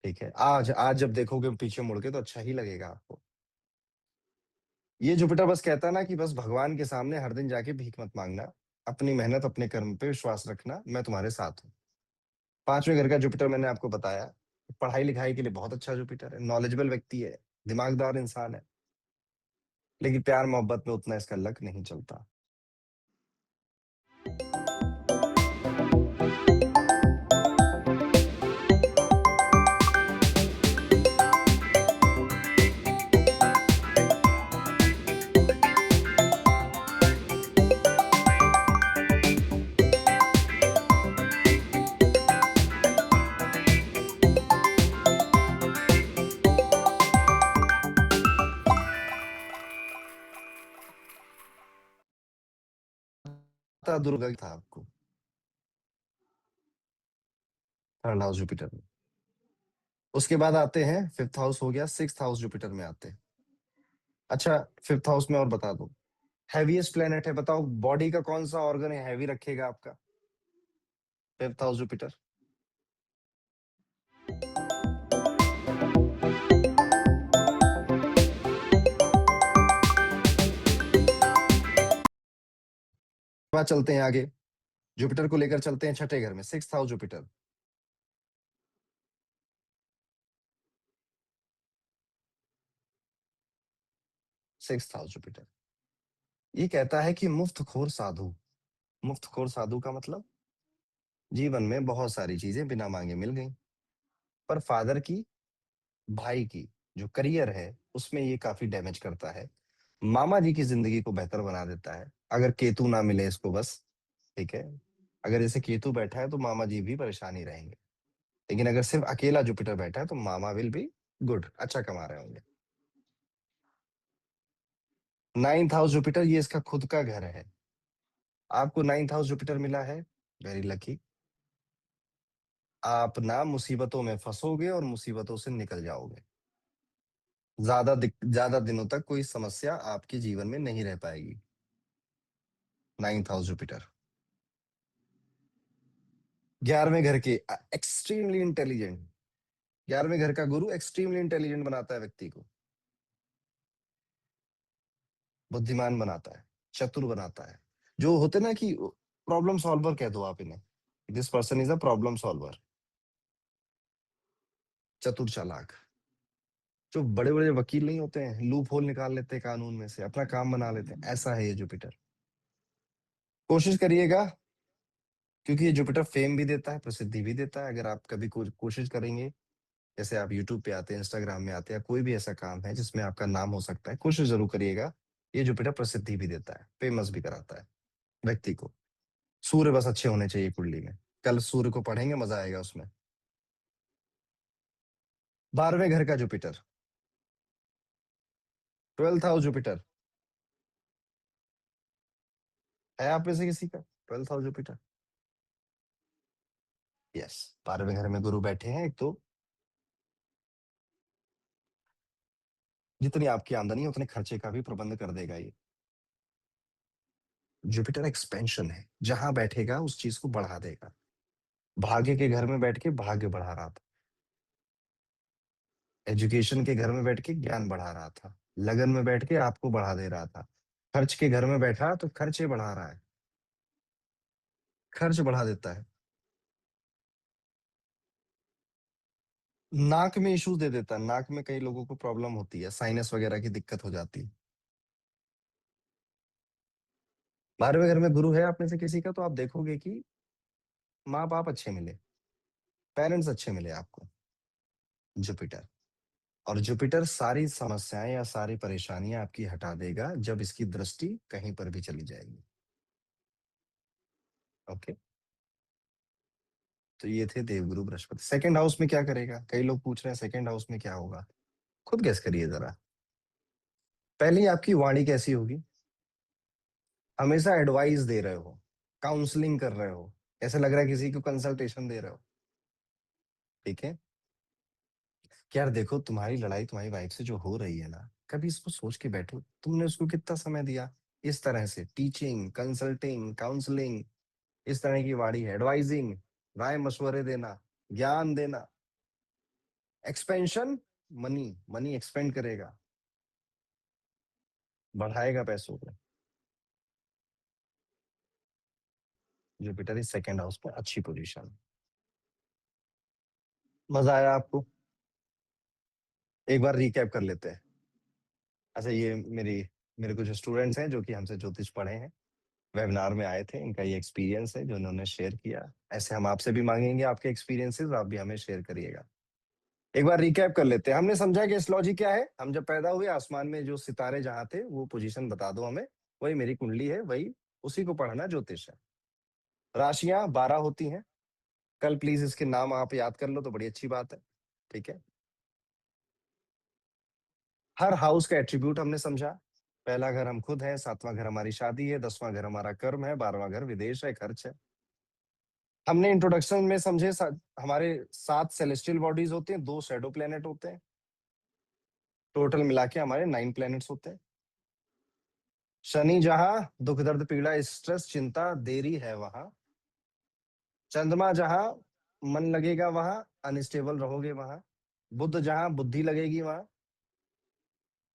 ठीक है, आज आज जब देखोगे पीछे मुड़ के तो अच्छा ही लगेगा आपको। ये जुपिटर बस कहता है ना कि बस भगवान के सामने हर दिन जाके भीख मत मांगना, अपनी मेहनत अपने कर्म पे विश्वास रखना, मैं तुम्हारे साथ हूँ। पांचवें घर का जुपिटर मैंने आपको बताया, पढ़ाई लिखाई के लिए बहुत अच्छा जुपिटर है, नॉलेजेबल व्यक्ति है, दिमागदार इंसान है। लेकिन प्यार मोहब्बत में उतना इसका लक नहीं चलता। पता दुर्गा था आपको, 3rd हाउस जुपिटर में। उसके बाद आते हैं, 5th हाउस हो गया, 6th हाउस जुपिटर में आते हैं। अच्छा, 5th हाउस में और बता दो, हैवीएस्ट प्लेनेट है, बताओ बॉडी का कौन सा ऑर्गन है हैवी रखेगा आपका? 5th house Jupiter. बाद चलते हैं आगे, जुपिटर को लेकर चलते हैं छठे घर में, 6th house Jupiter. 6th house Jupiter ये कहता है कि मुफ्तखोर साधु। मुफ्तखोर साधु का मतलब, जीवन में बहुत सारी चीजें बिना मांगे मिल गई, पर फादर की, भाई की जो करियर है उसमें ये काफी डैमेज करता है। मामा जी की जिंदगी को बेहतर बना देता है अगर केतु ना मिले इसको बस। ठीक है, अगर जैसे केतु बैठा है तो मामा जी भी परेशान ही रहेंगे। लेकिन अगर सिर्फ अकेला जुपिटर बैठा है तो मामा विल बी गुड, अच्छा कमा रहे होंगे। 9th हाउस जुपिटर ये इसका खुद का घर है। आपको 9th हाउस जुपिटर मिला है, वेरी लकी। आप ना मुसीबतों में फंसोगे और मुसीबतों से निकल जाओगे। ज्यादा दिनों तक कोई समस्या आपके जीवन में नहीं रह पाएगी। 9th house Jupiter. 11वें घर के एक्सट्रीमली इंटेलिजेंट, 11वें घर का गुरु एक्सट्रीमली इंटेलिजेंट बनाता है व्यक्ति को, बुद्धिमान बनाता है, चतुर बनाता है। जो होते ना कि प्रॉब्लम सॉल्वर कह दो आप इन्हें, this person is a problem solver, चतुर चालाक। जो बड़े बड़े वकील नहीं होते हैं, लूप होल निकाल लेते हैं कानून में से, अपना काम बना लेते हैं, ऐसा है ये जुपिटर। कोशिश करिएगा, क्योंकि ये जुपिटर फेम भी देता है, प्रसिद्धि भी देता है। अगर आप कभी कोशिश करेंगे, जैसे आप यूट्यूब पे आते हैं, इंस्टाग्राम में आते हैं, कोई भी ऐसा काम है जिसमें आपका नाम हो सकता है, कोशिश जरूर करिएगा। ये जुपिटर प्रसिद्धि भी देता है, फेमस भी कराता है व्यक्ति को। सूर्य बस अच्छे होने चाहिए कुंडली में। कल सूर्य को पढ़ेंगे, मजा आएगा उसमें। 12वें घर का जुपिटर, 12th हाउस जुपिटर है आप में से किसी का 12th हाउस जुपिटर? यस, 12वें घर में गुरु बैठे हैं। एक तो जितनी आपकी आमदनी है उतने खर्चे का भी प्रबंध कर देगा ये। जुपिटर एक्सपेंशन है, जहां बैठेगा उस चीज को बढ़ा देगा। भाग्य के घर में बैठ के भाग्य बढ़ा रहा था, एजुकेशन के घर में बैठ के ज्ञान बढ़ा रहा था, लगन में बैठ के आपको बढ़ा दे रहा था, खर्च के घर में बैठा तो खर्चे बढ़ा रहा है, खर्च बढ़ा देता है। नाक में इश्यूज दे देता है, नाक में कई लोगों को प्रॉब्लम होती है, साइनस वगैरह की दिक्कत हो जाती है। 12वें घर में गुरु है आप में से किसी का, तो आप देखोगे कि माँ बाप अच्छे मिले, पेरेंट्स अच्छे मिले आपको, जुपिटर। और जुपिटर सारी समस्याएं या सारी परेशानियां आपकी हटा देगा जब इसकी दृष्टि कहीं पर भी चली जाएगी। ओके, तो ये थे देवगुरु बृहस्पति। सेकंड हाउस में क्या करेगा, कई लोग पूछ रहे हैं सेकंड हाउस में क्या होगा। खुद गेस करिए जरा। पहले ही आपकी वाणी कैसी होगी, हमेशा एडवाइस दे रहे हो, काउंसलिंग कर रहे हो, ऐसे लग रहा है किसी को कंसल्टेशन दे रहे हो। ठीक है, कि यार देखो तुम्हारी लड़ाई तुम्हारी वाइफ से जो हो रही है ना, कभी इसको सोच के बैठो तुमने उसको कितना समय दिया। इस तरह से टीचिंग, कंसल्टिंग, काउंसलिंग, इस तरह की वाणी है, एडवाइजिंग, राय मशवरे देना, ज्ञान देना। एक्सपेंशन, मनी, मनी एक्सपेंड करेगा, बढ़ाएगा पैसों को। जुपिटर इज सेकेंड हाउस में अच्छी पोजीशन। मजा आया आपको? एक बार रिकैप कर लेते हैं। अच्छा, ये मेरे कुछ स्टूडेंट्स हैं जो कि हमसे ज्योतिष पढ़े हैं, वेबिनार में आए थे, इनका ये एक्सपीरियंस है जो इन्होंने शेयर किया। ऐसे हम आपसे भी मांगेंगे आपके एक्सपीरियंसेस, आप भी हमें शेयर करिएगा। एक बार रिकैप कर लेते हैं। हमने समझा कि एस्ट्रोलॉजी क्या है, हम जब पैदा हुए आसमान में जो सितारे जहां थे वो पोजीशन बता दो हमें, वही मेरी कुंडली है, वही उसी को पढ़ना ज्योतिष है। राशियां 12 होती हैं। कल प्लीज इसके नाम आप याद कर लो तो बड़ी अच्छी बात है। ठीक है, हर हाउस का एट्रीब्यूट हमने समझा। पहला घर हम खुद हैं, सातवां घर हमारी शादी है, 10वां घर हमारा कर्म है, 12वां घर विदेश है, खर्च है। हमने इंट्रोडक्शन में समझे हमारे 7 सेलेस्टियल बॉडीज होते हैं, 2 शैडो प्लेनेट होते हैं, टोटल मिला के हमारे 9 प्लेनेट्स होते हैं। शनि जहां दुख दर्द पीड़ा स्ट्रेस चिंता देरी है वहां, चंद्रमा जहां मन लगेगा वहां, अनस्टेबल रहोगे वहां, बुध जहां बुद्धि लगेगी वहां,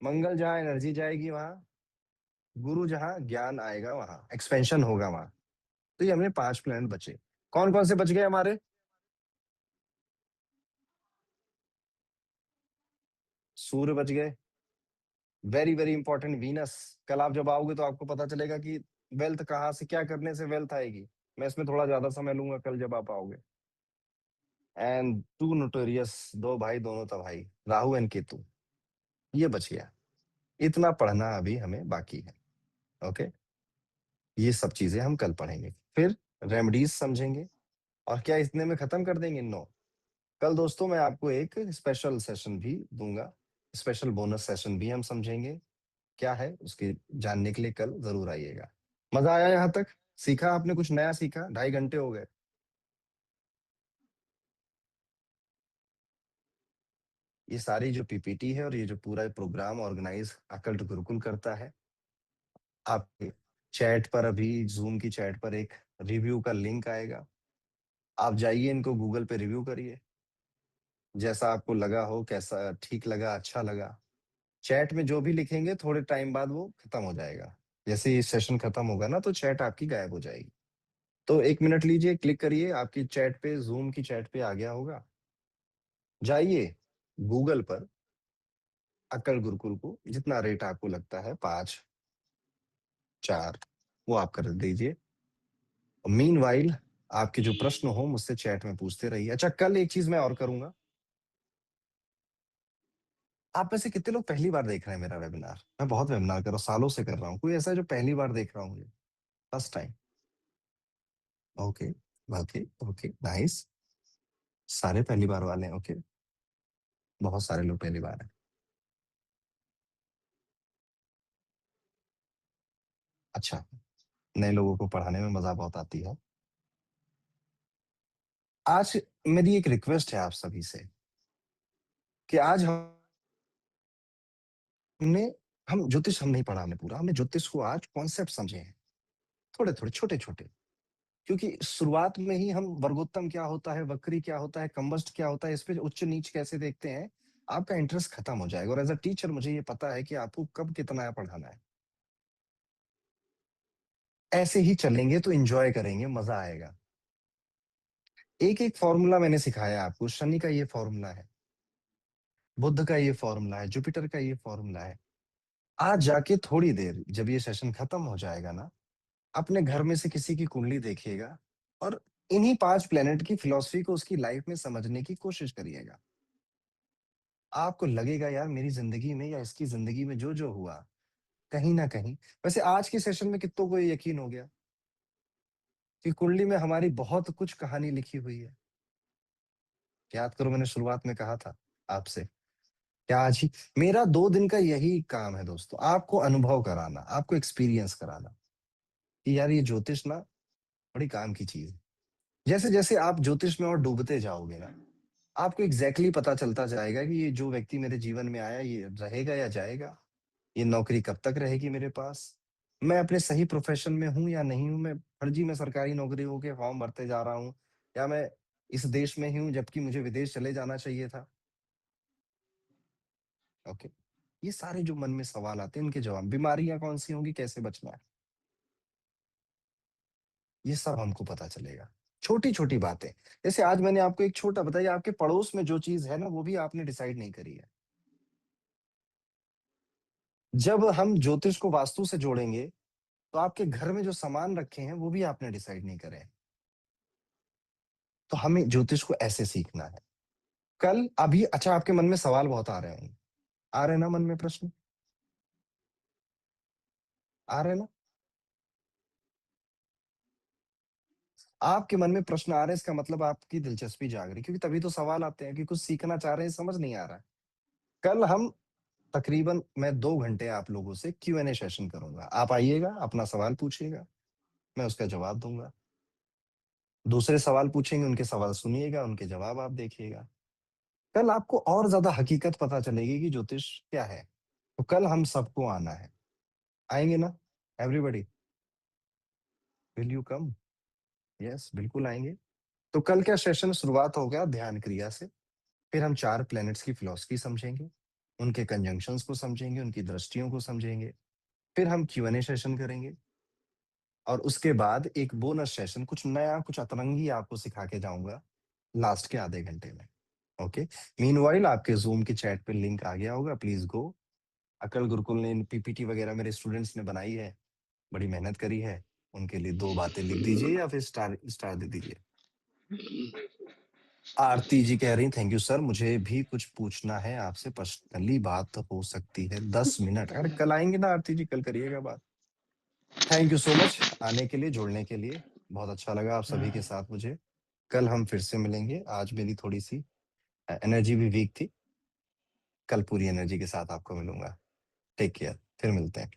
मंगल जहां एनर्जी जाएगी वहां, गुरु जहां ज्ञान आएगा वहां, एक्सपेंशन होगा वहां। तो ये हमने 5 प्लैनेट बचे। कौन कौन से बच गए हमारे? सूर्य बच गए, वेरी वेरी इंपॉर्टेंट। वीनस, कल आप जब आओगे तो आपको पता चलेगा कि वेल्थ कहाँ से, क्या करने से वेल्थ आएगी। मैं इसमें थोड़ा ज्यादा समय लूंगा कल जब आप आओगे। एंड टू नोटोरियस, दो भाई दोनों तबाही, राहु एंड केतु, ये बच गया। इतना पढ़ना अभी हमें बाकी है। ओके, ये सब चीजें हम कल पढ़ेंगे, फिर रेमेडीज समझेंगे। और क्या इतने में खत्म कर देंगे? नो। कल दोस्तों मैं आपको एक स्पेशल सेशन भी दूंगा, स्पेशल बोनस सेशन भी हम समझेंगे। क्या है उसके जानने के लिए कल जरूर आइएगा। मजा आया यहाँ तक? सीखा आपने कुछ नया? सीखा? 2.5 घंटे हो गए। ये सारी जो पीपीटी है और ये जो पूरा प्रोग्राम ऑर्गेनाइज अकल्ट गुरुकुल करता है, आपके चैट पर, अभी जूम की चैट पर एक रिव्यू का लिंक आएगा। आप जाइए, इनको गूगल पे रिव्यू करिए, जैसा आपको लगा हो, कैसा ठीक लगा, अच्छा लगा। चैट में जो भी लिखेंगे थोड़े टाइम बाद वो खत्म हो जाएगा। जैसे ये सेशन खत्म होगा ना तो चैट आपकी गायब हो जाएगी। तो 1 मिनट लीजिए, क्लिक करिए, आपकी चैट पे, जूम की चैट पे आ गया होगा। जाइए गूगल पर, अक्कड़ गुरुकुल को जितना रेट आपको लगता है, 5, 4, वो आप कर दीजिए। मीन वाइल आपके जो प्रश्न हो मुझसे चैट में पूछते रहिए। अच्छा, कल एक चीज मैं और करूंगा। आप में से कितने लोग पहली बार देख रहे हैं मेरा वेबिनार? मैं बहुत वेबिनार कर रहा हूँ, सालों से कर रहा हूँ। कोई ऐसा है जो पहली बार देख रहा हूँ मुझे, first time? Okay, okay, okay, nice. सारे पहली बार वाले हैं, ओके। बहुत सारे लोग पहली बार हैं। अच्छा, नए लोगों को पढ़ाने में मजा बहुत आती है। आज मेरी एक रिक्वेस्ट है आप सभी से कि आज हमने हम ज्योतिष हम नहीं पढ़ा, हमने पूरा, हमने ज्योतिष को आज कॉन्सेप्ट समझे हैं, थोड़े थोड़े छोटे छोटे। क्योंकि शुरुआत में ही हम वर्गोत्तम क्या होता है, वक्री क्या होता है, कंबस्ट क्या होता है, इस पे उच्च नीच कैसे देखते हैं, आपका इंटरेस्ट खत्म हो जाएगा। और एज अ टीचर मुझे ये पता है कि आपको कब कितना पढ़ाना है। ऐसे ही चलेंगे तो एंजॉय करेंगे, मजा आएगा। एक एक फॉर्मूला मैंने सिखाया आपको। शनि का ये फॉर्मूला है, बुध का ये फॉर्मूला है, जुपिटर का ये फॉर्मूला है। आज जाके थोड़ी देर जब ये सेशन खत्म हो जाएगा ना, अपने घर में से किसी की कुंडली देखिएगा और इन्हीं 5 प्लेनेट की फिलॉसफी को उसकी लाइफ में समझने की कोशिश करिएगा। आपको लगेगा यार मेरी जिंदगी में या इसकी जिंदगी में जो जो हुआ, कहीं ना कहीं, वैसे आज के सेशन में कितनों को ये यकीन हो गया कि कुंडली में हमारी बहुत कुछ कहानी लिखी हुई है। याद करो मैंने शुरुआत में कहा था आपसे, क्या आज ही मेरा 2 दिन का यही काम है दोस्तों, आपको अनुभव कराना, आपको एक्सपीरियंस कराना कि यार ये ज्योतिष ना बड़ी काम की चीज है। जैसे जैसे आप ज्योतिष में और डूबते जाओगे ना, आपको एग्जैक्टली पता चलता जाएगा कि ये जो व्यक्ति मेरे जीवन में आया ये रहेगा या जाएगा, ये नौकरी कब तक रहेगी मेरे पास, मैं अपने सही प्रोफेशन में हूँ या नहीं हूँ, मैं फर्जी में सरकारी नौकरियों के फॉर्म भरते जा रहा हूँ, या मैं इस देश में ही हूँ जबकि मुझे विदेश चले जाना चाहिए था। ओके, ये सारे जो मन में सवाल आते हैं इनके जवाब, बीमारियां कौन सी होंगी, कैसे बचना है, ये सब हमको पता चलेगा। छोटी छोटी बातें, जैसे आज मैंने आपको एक छोटा बताइए, आपके पड़ोस में जो चीज है ना वो भी आपने डिसाइड नहीं करी है। जब हम ज्योतिष को वास्तु से जोड़ेंगे तो आपके घर में जो सामान रखे हैं वो भी आपने डिसाइड नहीं करे हैं। तो हमें ज्योतिष को ऐसे सीखना है। कल अभी अच्छा, आपके मन में सवाल बहुत आ रहे होंगे, आ रहे हैं ना मन में प्रश्न, आ रहे हैं ना? आपके मन में प्रश्न आ रहे हैं इसका मतलब आपकी दिलचस्पी जाग रही है, क्योंकि तभी तो सवाल आते हैं कि कुछ सीखना चाह रहे हैं, समझ नहीं आ रहा है। कल हम तकरीबन मैं 2 घंटे आप लोगों से Q&A सेशन करूंगा, आप आइएगा, अपना सवाल पूछिएगा, मैं उसका जवाब दूंगा। दूसरे सवाल पूछेंगे, उनके सवाल सुनिएगा, उनके जवाब आप देखिएगा। कल आपको और ज्यादा हकीकत पता चलेगी कि ज्योतिष क्या है। तो कल हम सबको आना है, आएंगे ना everybody? Will you come? Yes, बिल्कुल आएंगे। तो कल क्या सेशन शुरुआत हो गया ध्यान क्रिया से, फिर हम 4 प्लैनेट्स की फिलॉसफी समझेंगे, उनके कंजंक्शंस को समझेंगे, उनकी दृष्टियों को समझेंगे, फिर हम Q&A सेशन करेंगे, और उसके बाद एक बोनस सेशन, कुछ नया कुछ अतरंगी आपको सिखा के जाऊंगा लास्ट के आधे घंटे में। ओके, मीनवाइल आपके जूम की चैट पे लिंक आ गया होगा, प्लीज गो। अकल गुरुकुल ने पीपीटी वगैरह मेरे स्टूडेंट्स ने बनाई है, बड़ी मेहनत करी है, उनके लिए 2 बातें लिख दीजिए या फिर स्टार स्टार दे दीजिए। आरती जी कह रही थैंक यू सर, मुझे भी कुछ पूछना है आपसे पर्सनली, बात हो सकती है 10 मिनट? अरे कल आएंगे ना आरती जी, कल करिएगा बात। थैंक यू सो मच आने के लिए, जुड़ने के लिए, बहुत अच्छा लगा आप सभी के साथ मुझे। कल हम फिर से मिलेंगे, आज मेरी थोड़ी सी एनर्जी भी वीक थी, कल पूरी एनर्जी के साथ आपको मिलूंगा। टेक केयर, फिर मिलते हैं।